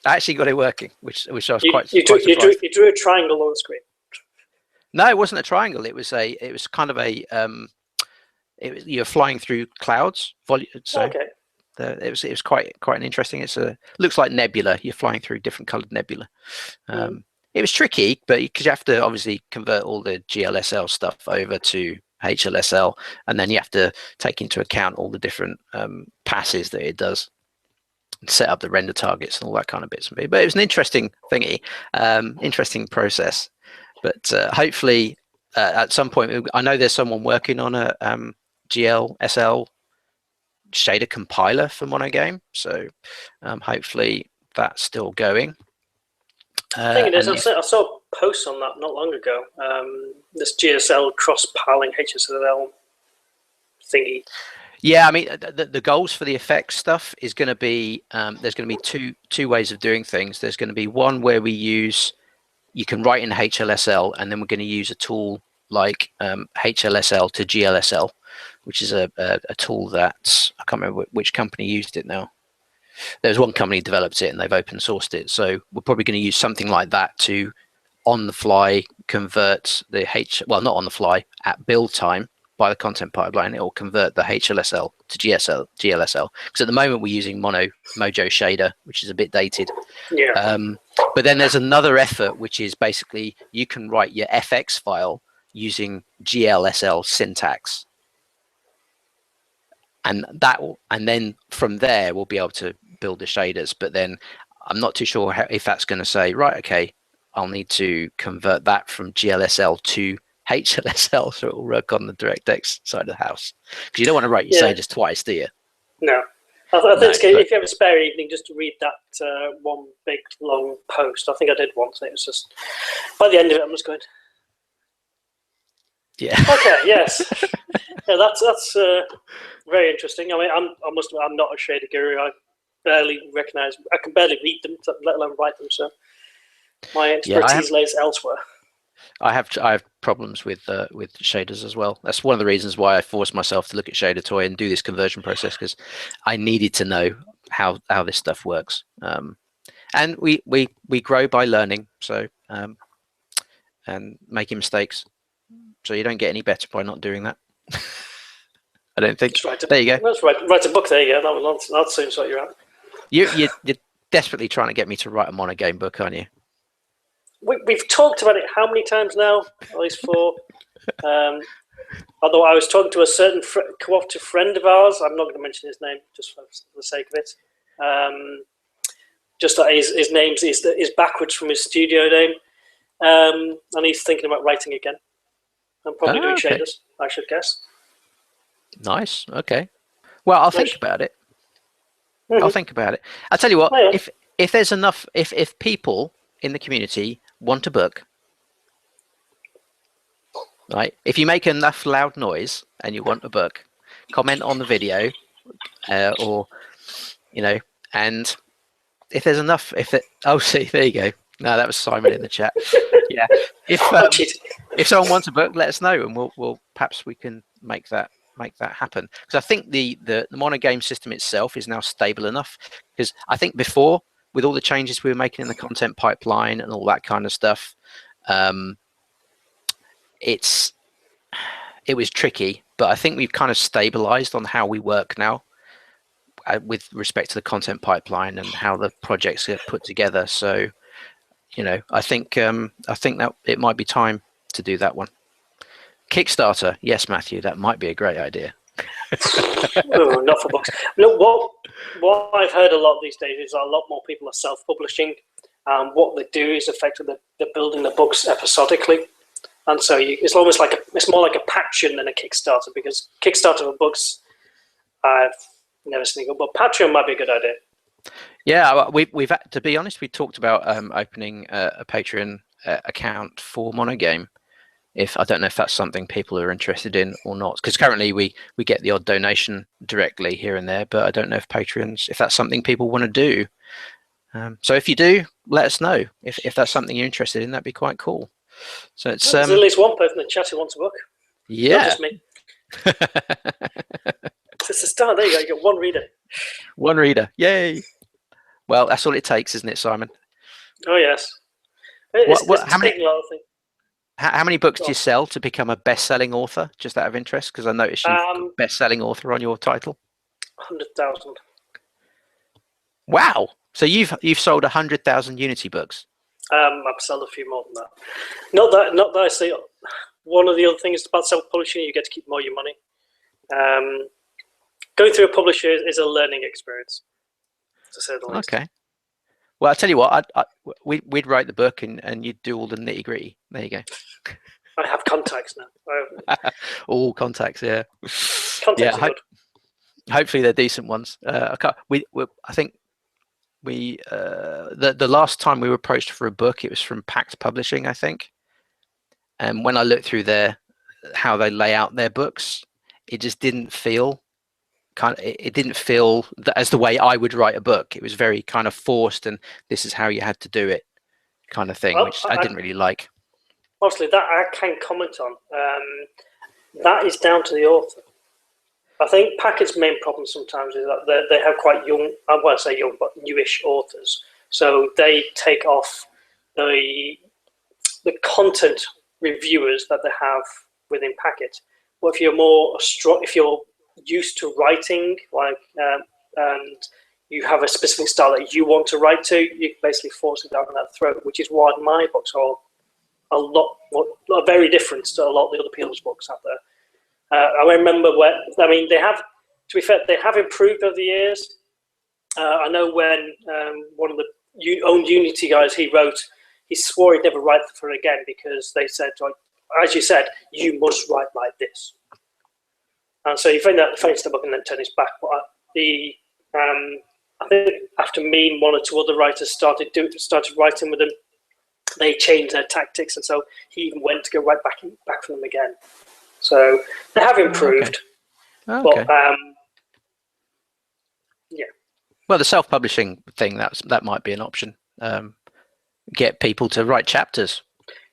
I actually got it working, which I was quite surprised. You drew a triangle on the screen. No, it wasn't a triangle. It was kind of a you're flying through clouds. So okay. It was quite an interesting. Looks like nebula. You're flying through different colored nebula. It was tricky, but because you have to obviously convert all the GLSL stuff over to HLSL, and then you have to take into account all the different passes that it does, and set up the render targets and all that kind of bits and bits. But it was an interesting thingy, interesting process. But hopefully, at some point, I know there's someone working on a GLSL shader compiler for MonoGame, so hopefully that's still going. I think it is. I saw posts on that not long ago. This GSL cross-piling HSL thingy. Yeah, I mean, the goals for the effects stuff is going to be there's going to be two ways of doing things. There's going to be one where you can write in HLSL, and then we're going to use a tool like HLSL to GLSL, which is a tool that I can't remember which company used it now. There's one company who develops it and they've open sourced it. So we're probably going to use something like that to on the fly convert the not on the fly, at build time by the content pipeline, it will convert the HLSL to GLSL. Because at the moment we're using Mojo shader, which is a bit dated. Yeah. But then there's another effort, which is basically you can write your FX file using GLSL syntax. And then from there we'll be able to build the shaders. But then I'm not too sure if that's going to say, right, okay, I'll need to convert that from GLSL to HLSL so it will work on the DirectX side of the house. Because you don't want to write your shaders twice, do you? No. I think if you have a spare evening just to read that one big long post, I think I did once. It was just by the end of it, I'm just going. Yeah. Okay. Yes. Yeah, that's very interesting. I mean, I'm not a shader guru. I can barely read them, let alone write them. So my expertise lays elsewhere. I have problems with shaders as well. That's one of the reasons why I forced myself to look at Shader Toy and do this conversion process, because I needed to know how this stuff works. And we grow by learning, so and making mistakes. So you don't get any better by not doing that. I don't think. There you go. Let's write a book. There you go. That seems like you're at. You're desperately trying to get me to write a MonoGame book, aren't you? We've talked about it how many times now? At least 4. Although I was talking to a certain cooperative friend of ours, I'm not going to mention his name just for the sake of it. Just that his name is backwards from his studio name, and he's thinking about writing again. I'm probably doing shaders, I should guess. Nice. Okay. Well, I'll think about it. I'll think about it. I'll tell you what. Oh, yeah. If there's enough, if people in the community want a book, right? If you make enough loud noise and you want a book, comment on the video, or and if there's enough, see, there you go. No, that was Simon in the chat. Yeah. If someone wants a book, let us know, and we'll perhaps we can make that happen. Because I think the MonoGame system itself is now stable enough. Because I think before, with all the changes we were making in the content pipeline and all that kind of stuff, it was tricky. But I think we've kind of stabilized on how we work now, with respect to the content pipeline and how the projects get put together. So, I think that it might be time to do that one. Kickstarter, yes, Matthew, that might be a great idea. Oh, not for books. Look, what I've heard a lot these days is a lot more people are self-publishing. What they do is effectively they're building the books episodically, and so it's almost like it's more like a Patreon than a Kickstarter, because Kickstarter for books, I've never seen it, but Patreon might be a good idea. Yeah, we've to be honest, we talked about opening a Patreon account for MonoGame. I don't know if that's something people are interested in or not, because currently we get the odd donation directly here and there, but I don't know if that's something people want to do. So if you do, let us know. If that's something you're interested in, that'd be quite cool. So it's there's at least one person in the chat who wants a book. Yeah, not just me. It's a start. There you go. You got one reader. One reader. Yay! Well, that's all it takes, isn't it, Simon? Oh yes. How many books do you sell to become a best-selling author? Just out of interest, because I noticed you've got best-selling author on your title. 100,000. Wow! So you've sold 100,000 Unity books. I've sold a few more than that. Not that I say. One of the other things about self-publishing, you get to keep more of your money. Going through a publisher is a learning experience, to say the least. Okay. Well, I'll tell you what, we'd write the book and you'd do all the nitty-gritty. There you go. I have contacts now. All contacts, yeah. Contacts are good. Hopefully they're decent ones. I think the last time we were approached for a book, it was from Pact Publishing, I think. And when I looked through how they lay out their books, it just didn't feel it didn't feel as the way I would write a book. It was very kind of forced, and this is how you had to do it, kind of thing, which I didn't really like. Mostly that I can comment on. That is down to the author. I think Packet's main problem sometimes is that they have quite young, I won't say young, but newish authors. So they take off the content reviewers that they have within Packet. But if you're used to writing, and you have a specific style that you want to write to, you basically force it down that throat, which is why my books are very different to a lot of the other people's books out there. I remember they have, to be fair, they have improved over the years. I know when one of the owned Unity guys, he swore he'd never write for it again, because they said, as you said, you must write like this. And so he finished the book and then turned his back. But I think after me and one or two other writers started writing with them, they changed their tactics, and so he even went to go right back from them again. So they have improved. Okay. But yeah. Well, the self-publishing thing, that might be an option. Get people to write chapters.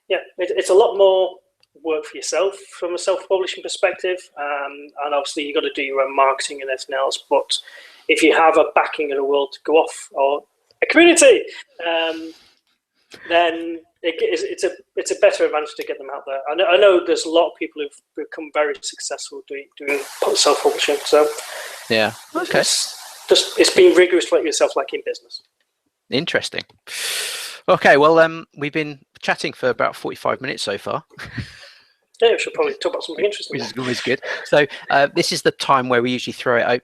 Yeah, it's a lot more work for yourself from a self-publishing perspective, and obviously you've got to do your own marketing and everything else. But if you have a backing of the world to go off, or a community, then it's a better advantage to get them out there. I know there's a lot of people who've become very successful doing self-publishing. So yeah, okay. It's being rigorous like yourself, like in business. Interesting. Okay, well, we've been chatting for about 45 minutes so far. Yeah, we should probably talk about something interesting. Which is always good. So this is the time where we usually throw it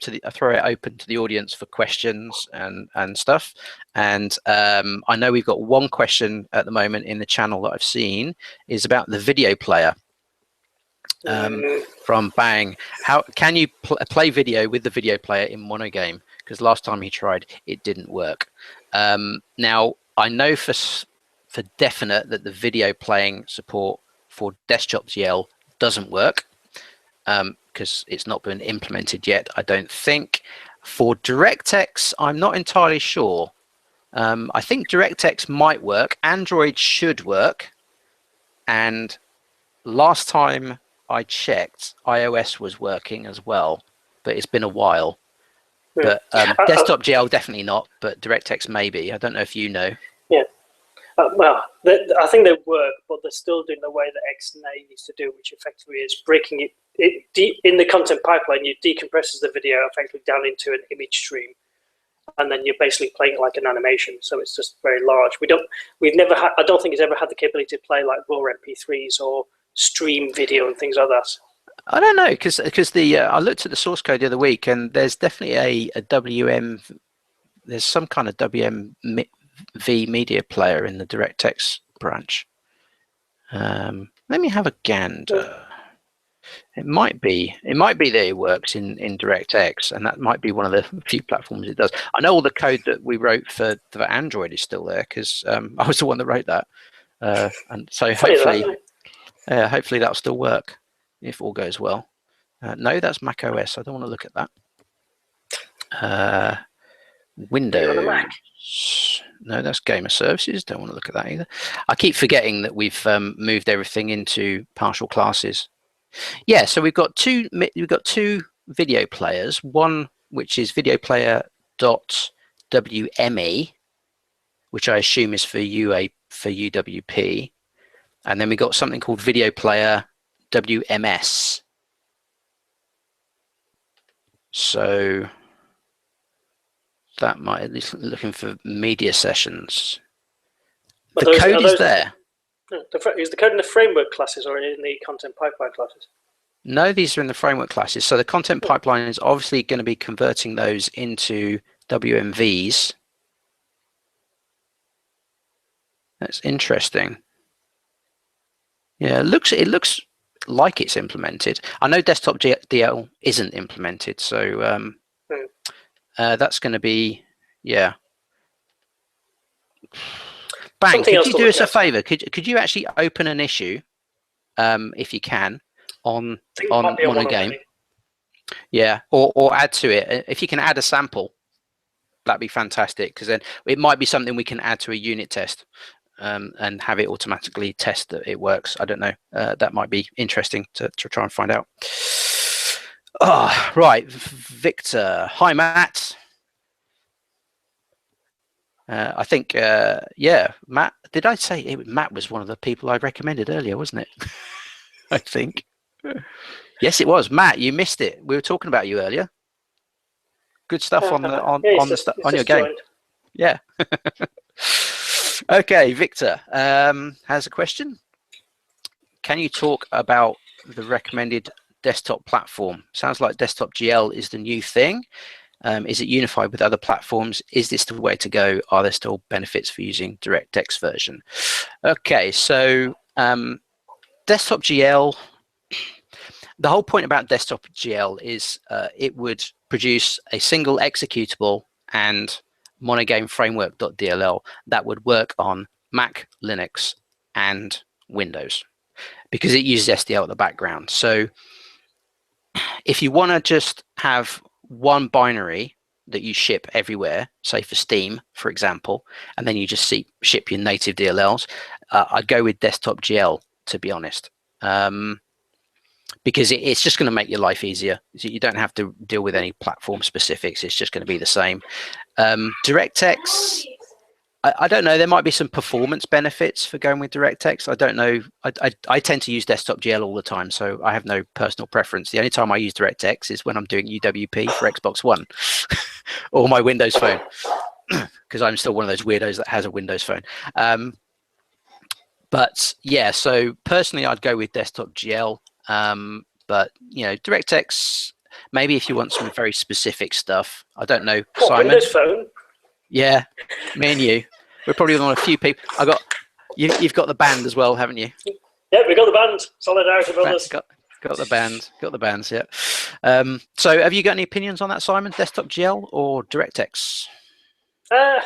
open to the audience for questions and stuff. And I know we've got one question at the moment in the channel that I've seen is about the video player. From Bang, how can you play video with the video player in MonoGame? Because last time he tried, it didn't work. Now I know for definite that the video playing support for Desktop GL doesn't work because it's not been implemented yet, I don't think. For DirectX, I'm not entirely sure. I think DirectX might work. Android should work. And last time I checked, iOS was working as well, but it's been a while. But Desktop GL definitely not, but DirectX maybe. I don't know if you know. Yeah. Well, I think they work, but they're still doing the way that XNA needs to do, which effectively is breaking it in the content pipeline. You decompresses the video effectively down into an image stream, and then you're basically playing it like an animation. So it's just very large. I don't think it's ever had the capability to play like raw MP3s or stream video and things like that. I don't know because I looked at the source code the other week, and there's definitely a WM. There's some kind of WMV media player in the DirectX branch. Let me have a gander. It might be that it works in DirectX, and that might be one of the few platforms it does. I know all the code that we wrote for Android is still there because I was the one that wrote that, and so hopefully that'll still work if all goes well. No, that's Mac OS. I don't want to look at that. Windows. No, that's Gamer Services. Don't want to look at that either. I keep forgetting that we've moved everything into partial classes. Yeah, so we've got two video players. One which is videoplayer.wme, which I assume is for UWP, and then we got something called video player WMS. So that might at least looking for media sessions. The code is there. Is the code in the framework classes or in the content pipeline classes? No, these are in the framework classes. So the content pipeline is obviously going to be converting those into WMVs. That's interesting. Yeah, it looks like it's implemented. I know Desktop DL isn't implemented, so that's going to be, yeah. Bang, could you do us a favor? Could you actually open an issue, if you can, on MonoGame? Yeah, or add to it. If you can add a sample, that'd be fantastic, because then it might be something we can add to a unit test and have it automatically test that it works. I don't know. That might be interesting to try and find out. Oh, right, Victor. Hi, Matt. I think, yeah, Matt. Did I say Matt was one of the people I recommended earlier, wasn't it? I think. Yes, it was. Matt, you missed it. We were talking about you earlier. Good stuff on your game. Yeah. Okay, Victor has a question. Can you talk about the recommended desktop platform? Sounds like Desktop GL is the new thing. Is it unified with other platforms? Is this the way to go? Are there still benefits for using DirectX version? Okay, so Desktop GL, the whole point about Desktop GL is it would produce a single executable and MonoGame framework.dll that would work on Mac, Linux, and Windows, because it uses SDL at the background. So if you want to just have one binary that you ship everywhere, say for Steam, for example, and then you just ship your native DLLs, I'd go with Desktop GL, to be honest, because it's just going to make your life easier. You don't have to deal with any platform specifics. It's just going to be the same. DirectX, I don't know. There might be some performance benefits for going with DirectX. I don't know. I tend to use Desktop GL all the time, so I have no personal preference. The only time I use DirectX is when I'm doing UWP for Xbox One or my Windows Phone, because I'm still one of those weirdos that has a Windows Phone. But yeah, so personally, I'd go with Desktop GL. But DirectX, maybe if you want some very specific stuff. I don't know. What, Simon? Windows Phone? Yeah, me and you. We're probably one of a few people. You've got the band as well, haven't you? Yeah, we got the band. Solidarity Brothers. Got the band. Got the bands. Yeah. So, have you got any opinions on that, Simon? Desktop GL or DirectX? Yeah,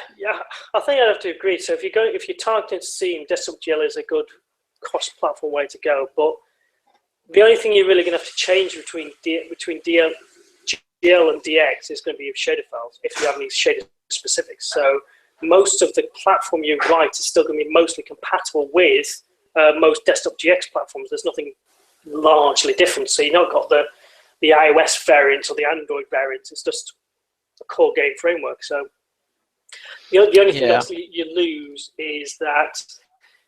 I think I'd have to agree. So if you're targeting Steam, Desktop GL is a good cross-platform way to go. But the only thing you're really going to have to change between GL and DX is going to be your shader files if you have any shader specifics. So most of the platform you write is still going to be mostly compatible with most desktop GX platforms. There's nothing largely different. So you've not got the iOS variant or the Android variant. It's just a core game framework. So the only thing else you lose is that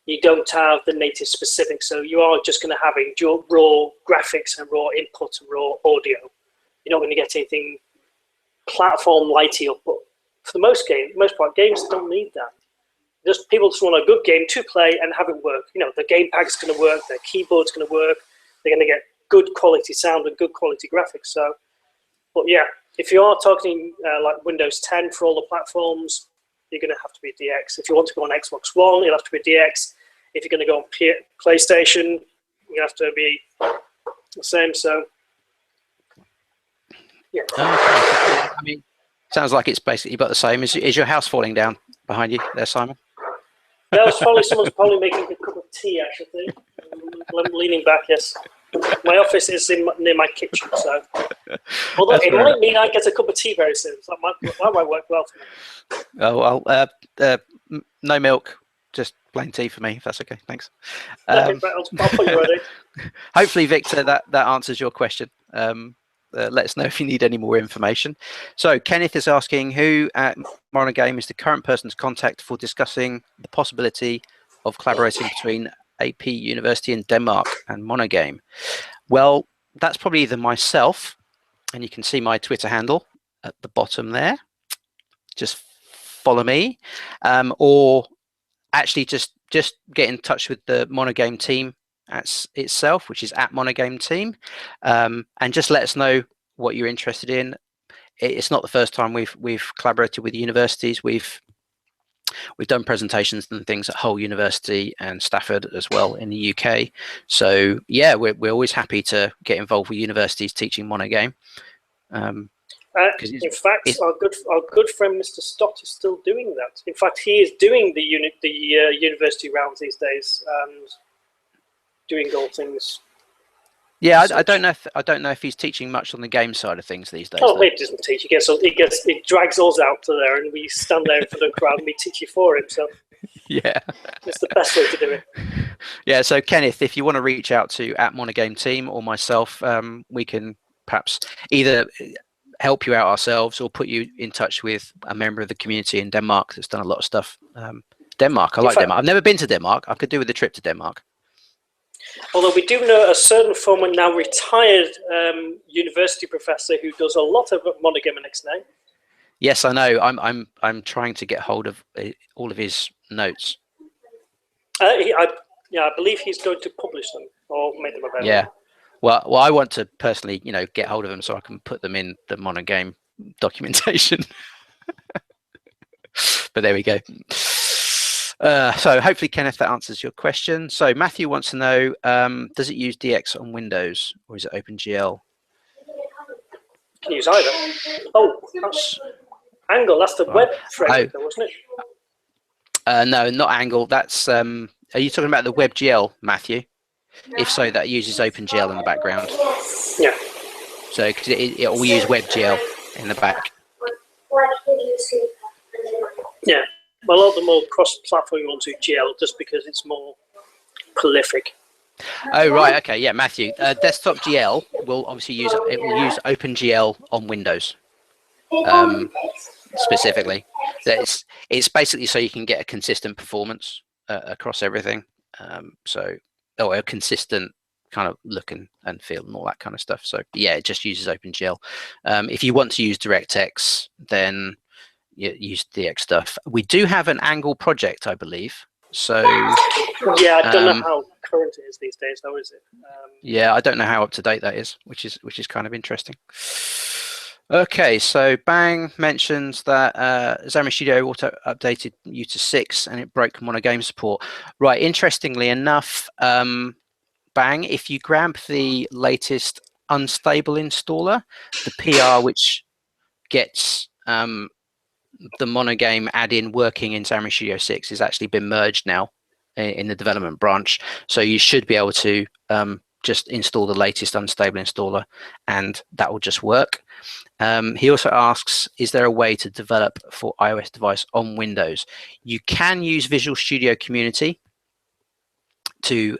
you don't have the native specifics. So you are just going to have raw graphics and raw input and raw audio. You're not going to get anything platform lighty up. But for the most part, games don't need that. People just want a good game to play and have it work. The gamepad's going to work, the keyboard's going to work. They're going to get good quality sound and good quality graphics. So, but yeah, if you are talking like Windows 10 for all the platforms, you're going to have to be DX. If you want to go on Xbox One, you'll have to be DX. If you're going to go on PlayStation, you have to be the same. So, yeah. I mean, sounds like it's basically about the same. Is your house falling down behind you there, Simon? No, someone's probably making a cup of tea, actually. I'm leaning back, yes. My office is near my kitchen, so. Although it might mean I get a cup of tea very soon, so that might work well for me. Oh, well, no milk, just plain tea for me, if that's okay. Thanks. I'll put you ready. Hopefully, Victor, that answers your question. Let us know if you need any more information. So Kenneth is asking, who at MonoGame is the current person to contact for discussing the possibility of collaborating between AP University in Denmark and MonoGame? Well, that's probably either myself, and you can see my Twitter handle at the bottom there. Just follow me, or actually just get in touch with the MonoGame team itself, which is at MonoGame team, and just let us know what you're interested in. It's not the first time we've collaborated with universities. We've done presentations and things at Hull University and Stafford as well in the UK. So yeah, we're always happy to get involved with universities teaching MonoGame. In fact, our good friend Mr. Stott is still doing that. In fact, he is doing the university rounds these days and doing all things. Yeah, I don't know if he's teaching much on the game side of things these days. Oh, maybe he doesn't teach. He drags us out to there, and we stand there in front of the crowd, and we teach you for him. So yeah, it's the best way to do it. Yeah. So Kenneth, if you want to reach out to at MonoGame team or myself, we can perhaps either help you out ourselves or put you in touch with a member of the community in Denmark that's done a lot of stuff. Denmark, I like Denmark. I've never been to Denmark. I could do with a trip to Denmark. Although we do know a certain former, now retired university professor who does a lot of MonoGame and XNA. Yes, I know. I'm trying to get hold of all of his notes. I believe he's going to publish them or make them available. Yeah. Well, I want to personally, get hold of them so I can put them in the MonoGame documentation. But there we go. So hopefully, Kenneth, that answers your question. So Matthew wants to know, does it use DX on Windows or is it OpenGL? You can use either. Oh, that's Angle. That's the web framework, wasn't it? No, not Angle. That's. Are you talking about the WebGL, Matthew? If so, that uses OpenGL in the background. Yeah. So because it will use WebGL in the back. Yeah, well, a lot of them are cross-platform onto GL just because it's more prolific. Oh right, okay, yeah, Matthew. Desktop GL will obviously use OpenGL on Windows specifically. It's basically so you can get a consistent performance across everything. Or a consistent kind of look and feel and all that kind of stuff. So yeah, it just uses OpenGL. If you want to use DirectX, then you use DX stuff. We do have an Angle project, I believe. So yeah, I don't know how current it is these days, though, is it? Yeah, I don't know how up to date that is, which is kind of interesting. Okay, so Bang mentions that Xamarin Studio auto updated you to 6 and it broke MonoGame support. Right, interestingly enough, Bang, if you grab the latest unstable installer, the PR which gets the MonoGame add-in working in Xamarin Studio 6 has actually been merged now in the development branch. So you should be able to just install the latest unstable installer and that will just work. He also asks, is there a way to develop for iOS device on Windows? You can use Visual Studio Community to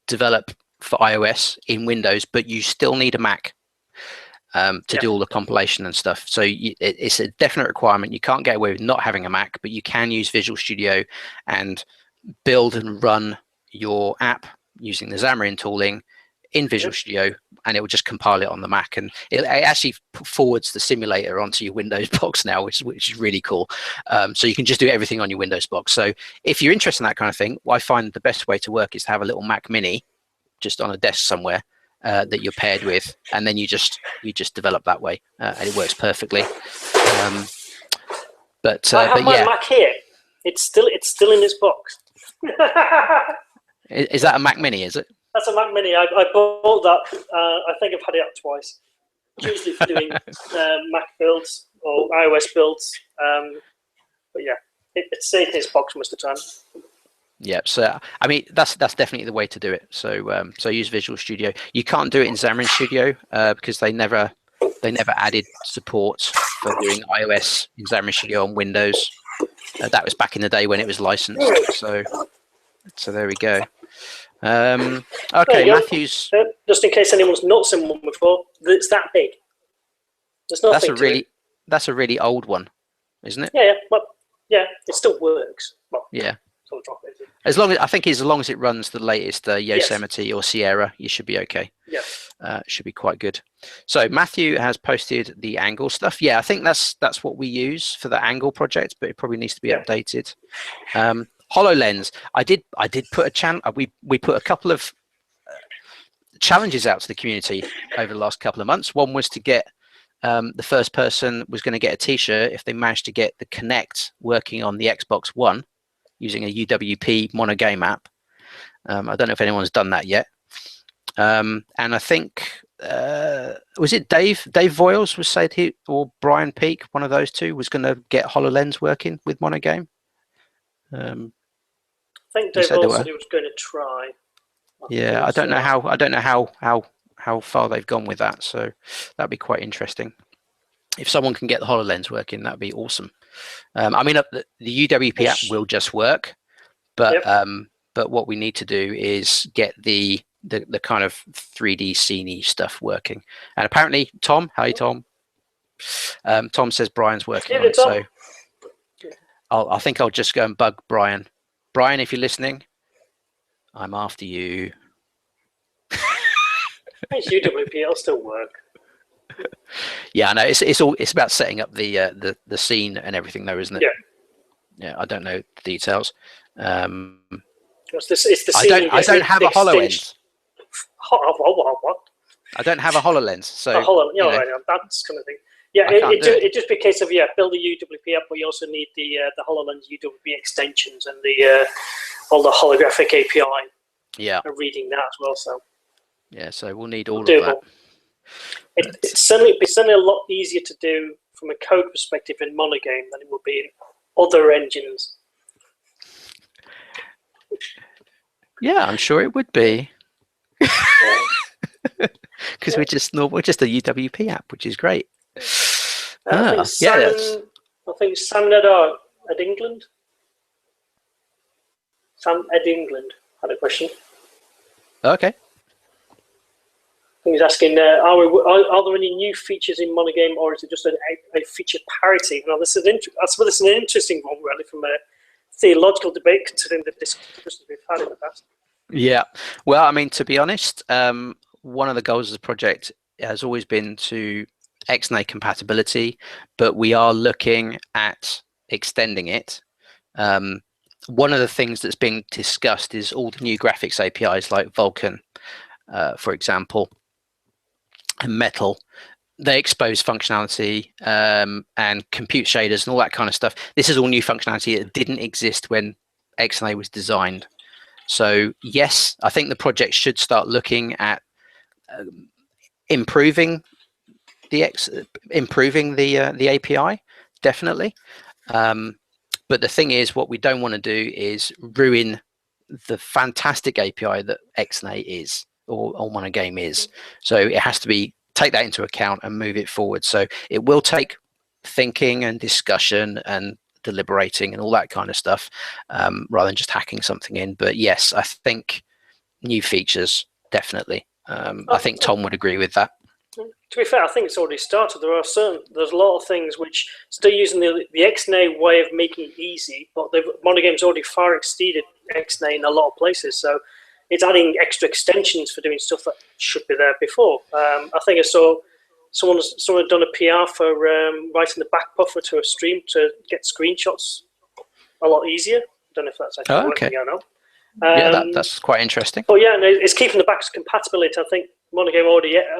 develop for iOS in Windows, but you still need a Mac to do all the compilation and stuff. So it's a definite requirement. You can't get away with not having a Mac, but you can use Visual Studio and build and run your app using the Xamarin tooling in Visual Studio, and it will just compile it on the Mac, and it actually forwards the simulator onto your Windows box now, which is really cool. So you can just do everything on your Windows box. So if you're interested in that kind of thing, I find the best way to work is to have a little Mac Mini just on a desk somewhere that you're paired with, and then you just develop that way, and it works perfectly. But I have my yeah, Mac here. It's still in its box. Is that a Mac Mini? Is it? That's a Mac Mini. I bought that. I think I've had it up twice. Usually for doing Mac builds or iOS builds. But yeah, it's stayed in its box most of the time. Yeah, so I mean that's definitely the way to do it. So so use Visual Studio. You can't do it in Xamarin Studio because they never added support for doing iOS in Xamarin Studio on Windows. That was back in the day when it was licensed. So there we go. Okay, Matthew's. Just in case anyone's not seen one before, it's that big. There's nothing. That's a really old one, isn't it? Yeah. Well, yeah, it still works. Well, yeah. As long as it runs the latest Yosemite or Sierra, you should be okay. Yeah. Should be quite good. So Matthew has posted the Angle stuff. Yeah, I think that's what we use for the Angle project, but it probably needs to be updated. HoloLens. I did put a channel. We put a couple of challenges out to the community over the last couple of months. One was to get the first person was going to get a T-shirt if they managed to get the Kinect working on the Xbox One using a UWP MonoGame app. I don't know if anyone's done that yet. And I think was it Dave Voiles was said he, or Brian Peake, one of those two, was going to get HoloLens working with MonoGame. I think Dave Voiles said he was going to try. I don't know how far they've gone with that. So that'd be quite interesting. If someone can get the HoloLens working, that'd be awesome. I mean, the UWP app will just work, but what we need to do is get the kind of 3D scene-y stuff working. And apparently, Tom, hi Tom. Tom says Brian's working on it, so I think I'll just go and bug Brian. Brian, if you're listening, I'm after you. UWP, it'll still work. Yeah, I know. It's about setting up the scene and everything, though, isn't it? Yeah. I don't know the details. It's the scene. I don't have a HoloLens. What? I don't have a HoloLens, so that's kind of thing. Yeah, it just be a case of build the UWP up, but you also need the HoloLens UWP extensions and all the holographic API. Yeah, and reading that as well. So so we'll need all of that. It's certainly a lot easier to do from a code perspective in MonoGame than it would be in other engines. Yeah, I'm sure it would be. because we're just a UWP app, which is great. I think Sam Ed England. Sam Ed England had a question. Okay. I think he's asking, are there any new features in MonoGame, or is it just a feature parity? Now, this is an interesting one, really, from a theological debate, considering the discussions we've had in the past. Yeah. Well, I mean, to be honest, one of the goals of the project has always been to XNA compatibility, but we are looking at extending it. One of the things that's being discussed is all the new graphics APIs like Vulkan, for example, and Metal. They expose functionality and compute shaders and all that kind of stuff. This is all new functionality that didn't exist when XNA was designed. So yes, I think the project should start looking at improving the API, definitely. But the thing is, what we don't want to do is ruin the fantastic API that XNA is, or MonoGame is. So it has to be, take that into account and move it forward. So it will take thinking and discussion and deliberating and all that kind of stuff, rather than just hacking something in. But yes, I think new features, definitely. I think Tom would agree with that. To be fair, I think it's already started. There's a lot of things which still using the XNA way of making it easy, but MonoGame's already far exceeded XNA in a lot of places. So it's adding extra extensions for doing stuff that should be there before. I think I saw someone done a PR for writing the back buffer to a stream to get screenshots a lot easier. I don't know if that's actually working or not. Yeah, that's quite interesting. But yeah, it's keeping the backwards compatibility. I think MonoGame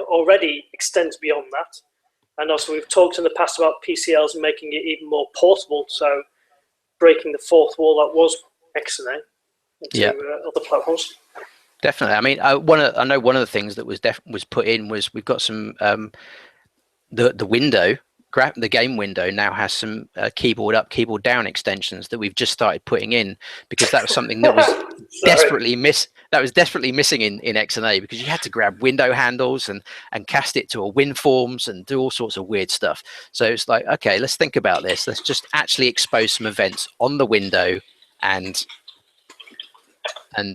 already extends beyond that. And also we've talked in the past about PCLs and making it even more portable, so breaking the fourth wall that was XNA into other platforms. Definitely. I mean, I know one of the things that was put in was we've got some the window. The game window now has some keyboard up, keyboard down extensions that we've just started putting in, because that was something that was desperately missing in XNA, because you had to grab window handles and cast it to a WinForms and do all sorts of weird stuff. So it's like, okay, let's think about this. Let's just actually expose some events on the window and then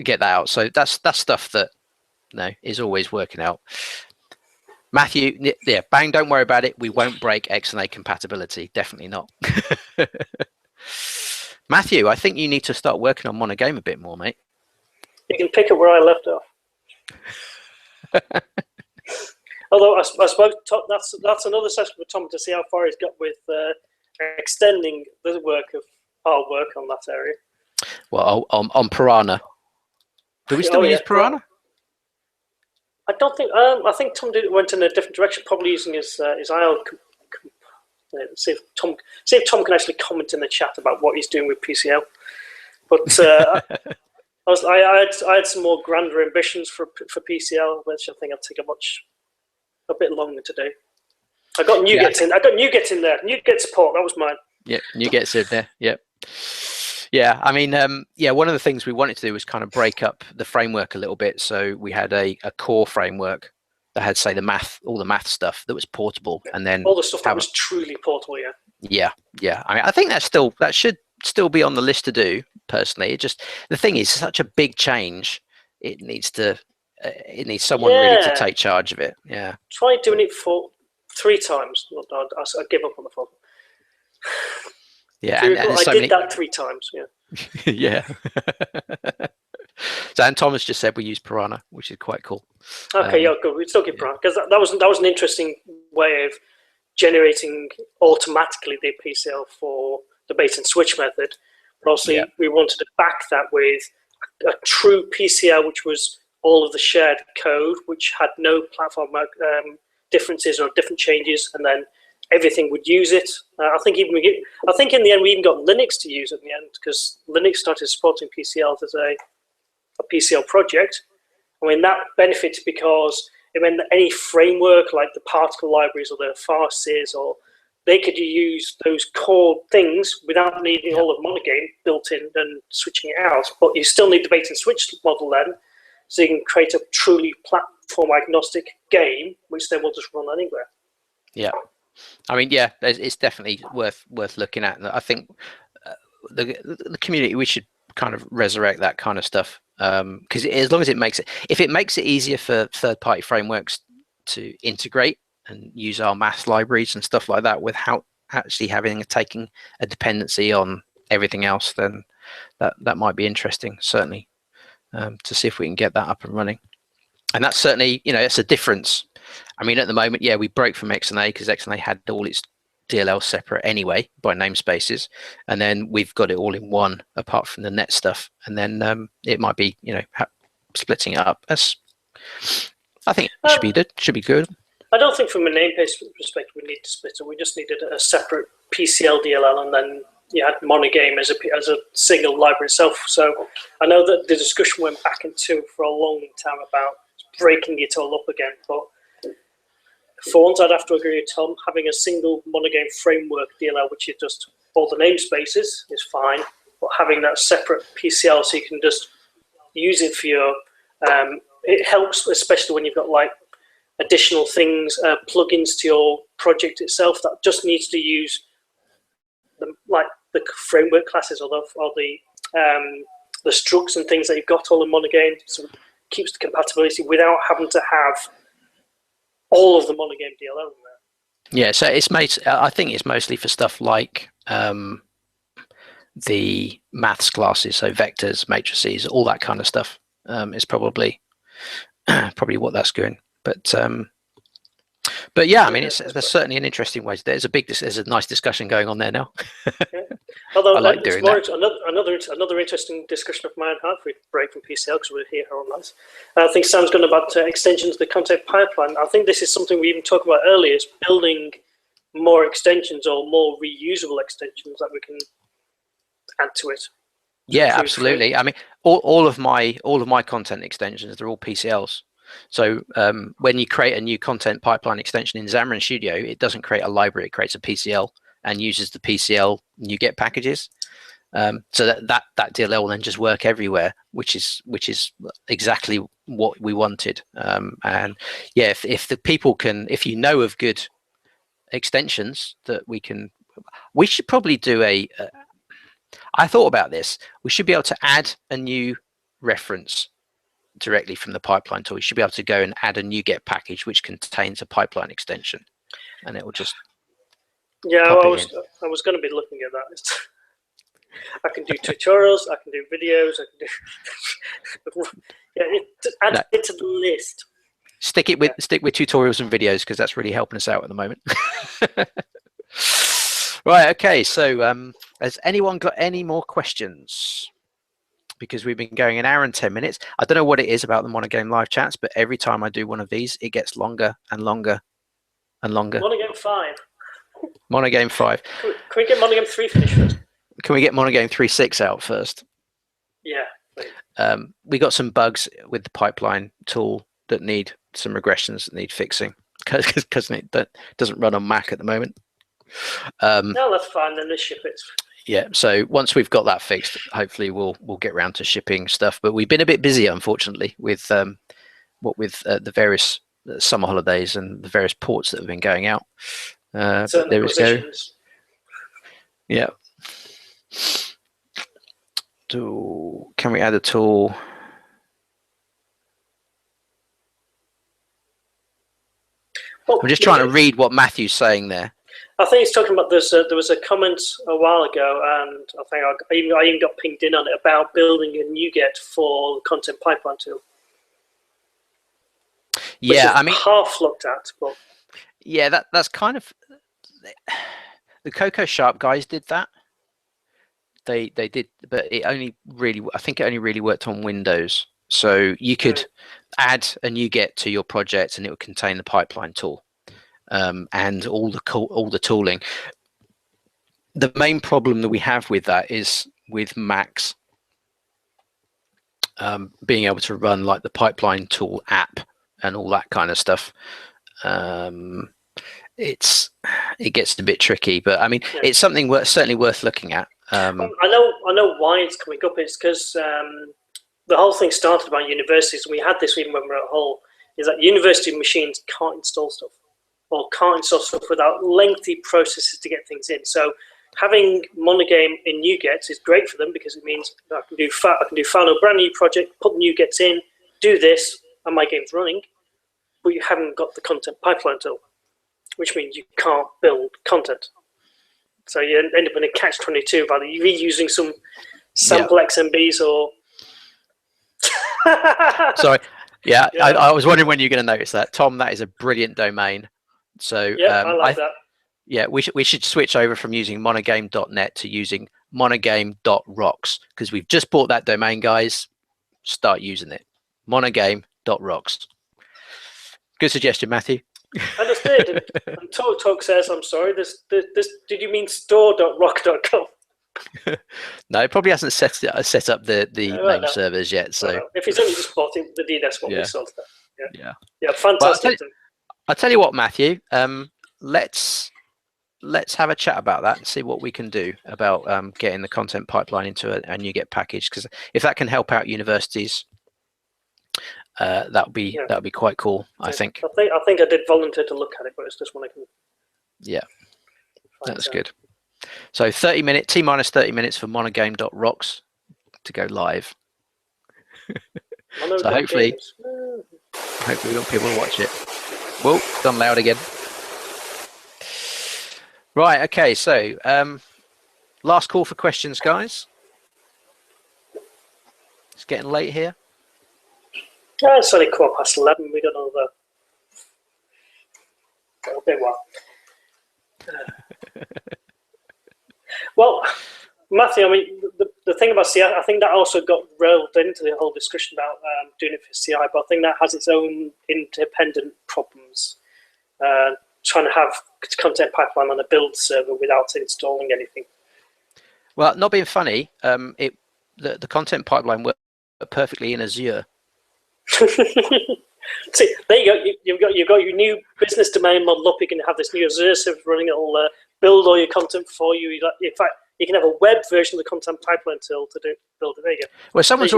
get that out. So that's stuff that is always working out. Matthew, yeah, bang, don't worry about it. We won't break XNA compatibility. Definitely not. Matthew, I think you need to start working on MonoGame a bit more, mate. You can pick up where I left off. Although I suppose that's another session for Tom to see how far he's got with extending the work of our work on that area. Well, on Piranha. Do we still use Piranha? I don't think. I think Tom went in a different direction, probably using his IO. See if Tom can actually comment in the chat about what he's doing with PCL. But I had some more grander ambitions for PCL, which I think I'll take a bit longer to do. I got NuGets in. I got NuGets in there. NuGet support. That was mine. Yeah, NuGets in there. Yep. Yeah, I mean, one of the things we wanted to do was kind of break up the framework a little bit. So we had a core framework that had, say, all the math stuff that was portable, and then all the stuff that was truly portable. Yeah. I mean, I think that should still be on the list to do. Personally, the thing is, such a big change. It needs someone really to take charge of it. Yeah. Try doing it for 3 times. I give up on the problem. Yeah, I did that 3 times. Yeah. Yeah. So, and Thomas just said we use Piranha, which is quite cool. Okay, good. We still get Piranha, because that was an interesting way of generating automatically the PCL for the bait and switch method. But also, we wanted to back that with a true PCL, which was all of the shared code, which had no platform differences or different changes, and then everything would use it. I think in the end we even got Linux to use it in the end, because Linux started supporting PCLs as a PCL project. I mean, that benefits because it meant that any framework like the particle libraries or the farces, or they could use those core things without needing all of MonoGame built in and switching it out. But you still need the bait and switch model then, so you can create a truly platform agnostic game, which then will just run anywhere. Yeah, I mean, yeah, it's definitely worth looking at. And I think the community, we should kind of resurrect that kind of stuff, because as long as if it makes it easier for third-party frameworks to integrate and use our math libraries and stuff like that without actually taking a dependency on everything else, then that might be interesting, certainly, to see if we can get that up and running. And that's certainly, it's a difference. I mean, at the moment, yeah, we broke from XNA because XNA had all its DLL separate anyway by namespaces, and then we've got it all in one apart from the net stuff, and then it might be, splitting it up. I think it should be good. Should be good. I don't think from a namespace perspective we need to split it. We just needed a separate PCL DLL, and then you had MonoGame as a single library itself. So I know that the discussion went back and forth for a long time about breaking it all up again. But for once, I'd have to agree with Tom. Having a single MonoGame framework DLL, which is just all the namespaces, is fine. But having that separate PCL, so you can just use it for your, it helps, especially when you've got like additional things, plugins to your project itself that just needs to use the framework classes or the structs and things that you've got all in MonoGame, so it keeps the compatibility without having to have all of the MonoGame DLL in there. Yeah, so I think it's mostly for stuff like the maths classes, so vectors, matrices, all that kind of stuff. Is probably what that's doing. But yeah, I mean, there's certainly an interesting way. There's a nice discussion going on there now. Yeah. Although I like doing that. Another interesting discussion of mine had we break from PCL because we're here all night. I think Sam's gone about extensions to the content pipeline. I think this is something we even talked about earlier: is building more extensions or more reusable extensions that we can add to it. Yeah, absolutely. I mean, all of my content extensions, they're all PCLs. So when you create a new content pipeline extension in Xamarin Studio, it doesn't create a library; it creates a PCL and uses the PCL NuGet packages. So that DLL will then just work everywhere, which is exactly what we wanted. And yeah, if the people can, if you know of good extensions that we should probably do I thought about this. We should be able to add a new reference directly from the pipeline tool. We should be able to go and add a NuGet package which contains a pipeline extension, and it will just I was going to be looking at that. I can do tutorials, I can do videos, I can do add it to the list. Stick with tutorials and videos because that's really helping us out at the moment. Right, okay, so has anyone got any more questions? Because we've been going an hour and 10 minutes. I don't know what it is about the MonoGame live chats, but every time I do one of these, it gets longer and longer and longer. MonoGame 5. MonoGame 5. Can we get MonoGame 3 finished first? Can we get MonoGame 3.6 out first? Yeah. We got some bugs with the pipeline tool that need some regressions that need fixing because it doesn't run on Mac at the moment. No, that's fine. Then they ship it. Yeah, so once we've got that fixed, hopefully we'll get around to shipping stuff. But we've been a bit busy, unfortunately, with the various summer holidays and the various ports that have been going out. There we go. Yeah. Can we add a tool? Well, I'm just trying to read what Matthew's saying there. I think he's talking about this. There was a comment a while ago, and I think I even got pinged in on it about building a NuGet for the content pipeline tool. Yeah, I mean, half looked at, but yeah, that's kind of the Cocoa Sharp guys did that. They did, but I think it only really worked on Windows. So you could add a NuGet to your project, and it would contain the pipeline tool. And all the tooling. The main problem that we have with that is with Macs being able to run like the pipeline tool app and all that kind of stuff. It gets a bit tricky, but I mean, it's something certainly worth looking at. I know why it's coming up. It's because the whole thing started about universities, and we had this even when we were at Hull, is that university machines can't install stuff, or can't install stuff without lengthy processes to get things in. So having MonoGame in NuGets is great for them, because it means I can do final brand new project, put NuGets in, do this, and my game's running. But you haven't got the content pipeline tool, which means you can't build content. So you end up in a catch-22 by reusing some sample XMBs or. Sorry. Yeah, yeah. I was wondering when you're going to notice that, Tom. That is a brilliant domain. So yeah, I like that. Yeah, we should switch over from using monogame.net to using monogame.rocks, because we've just bought that domain, guys. Start using it. Monogame.rocks. Good suggestion, Matthew. Understood. And Talk says, I'm sorry, this did you mean store.rock.com? No, it probably hasn't set up the name servers yet. So if it's only just bought it, the DNS won't be sorted out. Yeah, fantastic. I'll tell you what, Matthew. Let's have a chat about that and see what we can do about getting the content pipeline into a NuGet package, because if that can help out universities, that would be quite cool. I think I did volunteer to look at it, but it's just when I can. Yeah, that's good. So 30 minutes, T-minus 30 minutes for monogame.rocks to go live. So hopefully we want people to watch it. Whoa, gone loud again. Right, okay, so last call for questions, guys. It's getting late here. It's only 11:15. We got another a bit while. Well, Matthew, I mean, the thing about CI, I think that also got rolled into the whole discussion about doing it for CI, but I think that has its own independent problems. Trying to have content pipeline on a build server without installing anything. Well, not being funny, the content pipeline worked perfectly in Azure. See, there you go. You've got your new business domain model up. You can have this new Azure server running. It'll build all your content for you. In fact, you can have a web version of the content pipeline tool to build it. There you go. Well, someone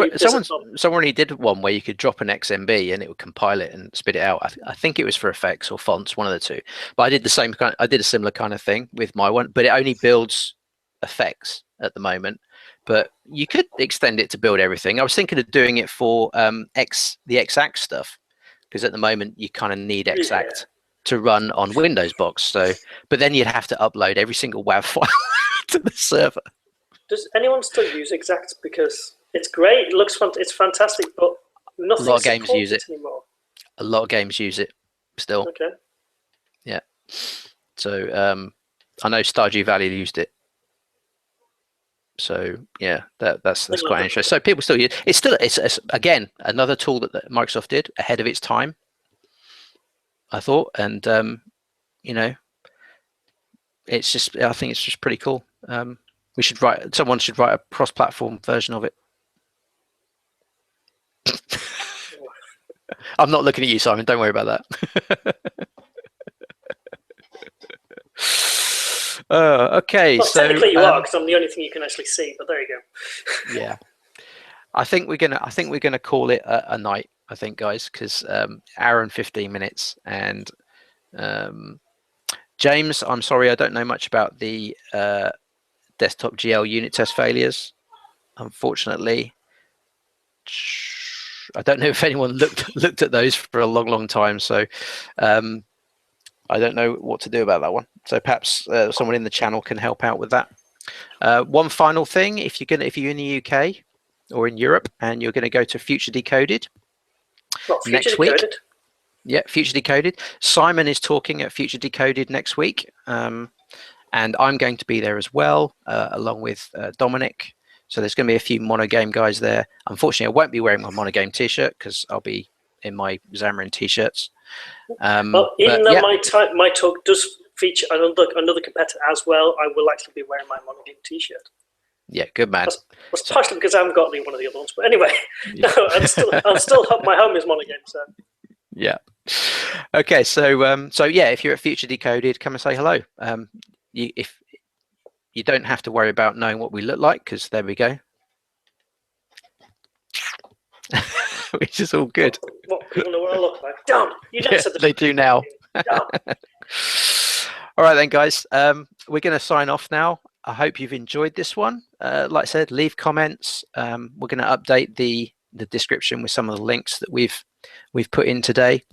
already did one where you could drop an XMB and it would compile it and spit it out. I think it was for effects or fonts, one of the two. But I did the same kind. I did a similar kind of thing with my one, but it only builds effects at the moment. But you could extend it to build everything. I was thinking of doing it for the Exact stuff, because at the moment you kind of need Exact to run on Windows Box. So, but then you'd have to upload every single WAV file to the server. Does anyone still use Exact? Because it's great. It looks it's fantastic, but nothing. A lot of games use it anymore. A lot of games use it still. Okay. Yeah. So I know Stardew Valley used it. So yeah, that's quite interesting. So people still use it's still it's again another tool that Microsoft did ahead of its time, I thought, and you know, it's just I think it's just pretty cool. Someone should write a cross-platform version of it. I'm not looking at you, Simon. Don't worry about that. Okay, well, so technically you are, because I'm the only thing you can actually see. But there you go. Yeah, I think we're gonna call it a night. I think, guys, because hour and 15 minutes. And James, I'm sorry, I don't know much about the desktop GL unit test failures. Unfortunately, I don't know if anyone looked at those for a long time. So I don't know what to do about that one. So perhaps someone in the channel can help out with that. One final thing: if you're in the UK or in Europe and you're going to go to Future Decoded next week, Future Decoded. Simon is talking at Future Decoded next week, and I'm going to be there as well, along with Dominic. So there's going to be a few MonoGame guys there. Unfortunately, I won't be wearing my MonoGame t-shirt because I'll be in my Xamarin t-shirts. Well, even though my talk does feature another competitor as well, I will actually be wearing my MonoGame t-shirt. Yeah, good man. That's partially because I haven't got one of the other ones, but anyway, no, I'm still my home is MonoGame. So yeah. Okay, so yeah, if you're at Future Decoded, come and say hello. If you don't have to worry about knowing what we look like, because there we go. which is all good. What people know what I look like. Damn, you never said the They do now. Damn. All right then, guys. We're going to sign off now. I hope you've enjoyed this one. Like I said, leave comments. We're going to update the description with some of the links that we've put in today.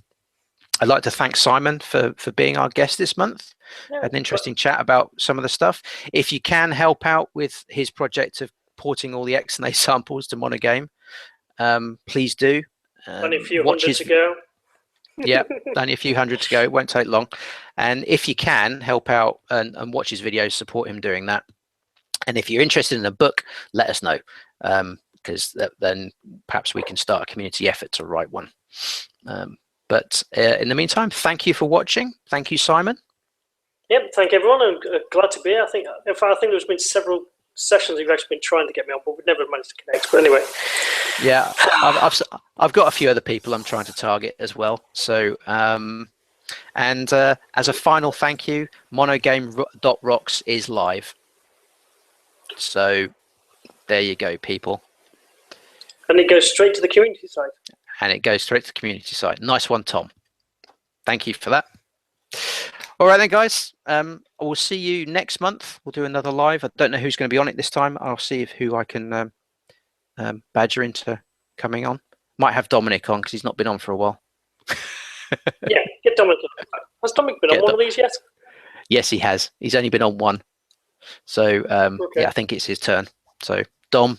I'd like to thank Simon for being our guest this month. Had an interesting chat about some of the stuff. If you can help out with his project of porting all the XNA samples to MonoGame, please do. Only a few hundred to go. Yeah, only a few hundred to go. It won't take long. And if you can help out and watch his videos, support him doing that. And if you're interested in a book, let us know, because then perhaps we can start a community effort to write one. But in the meantime, thank you for watching. Thank you, Simon. Yep, thank everyone. I'm glad to be here. I think there's been several sessions you've actually been trying to get me on, but we've never managed to connect. But anyway. Yeah, I've got a few other people I'm trying to target as well. So, as a final thank you, MonoGame.rocks is live. So there you go, people. And it goes straight to the community site. And it goes straight to the community site. Nice one, Tom. Thank you for that. All right then, guys. We'll see you next month. We'll do another live. I don't know who's going to be on it this time. I'll see who I can badger into coming on. Might have Dominic on because he's not been on for a while. Yeah, get Dominic on. Has Dominic been on one of these yet? Yes, he has. He's only been on one. So okay. Yeah, I think it's his turn. So Dom,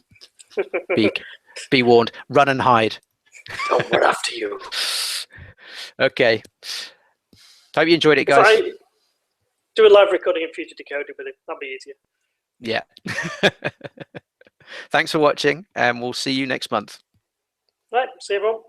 be warned. Run and hide. Dom, we're after you. Okay. Hope you enjoyed it, guys. If I do a live recording in future decoding with it, that'd be easier. Yeah. Thanks for watching, and we'll see you next month. Right, see you everyone.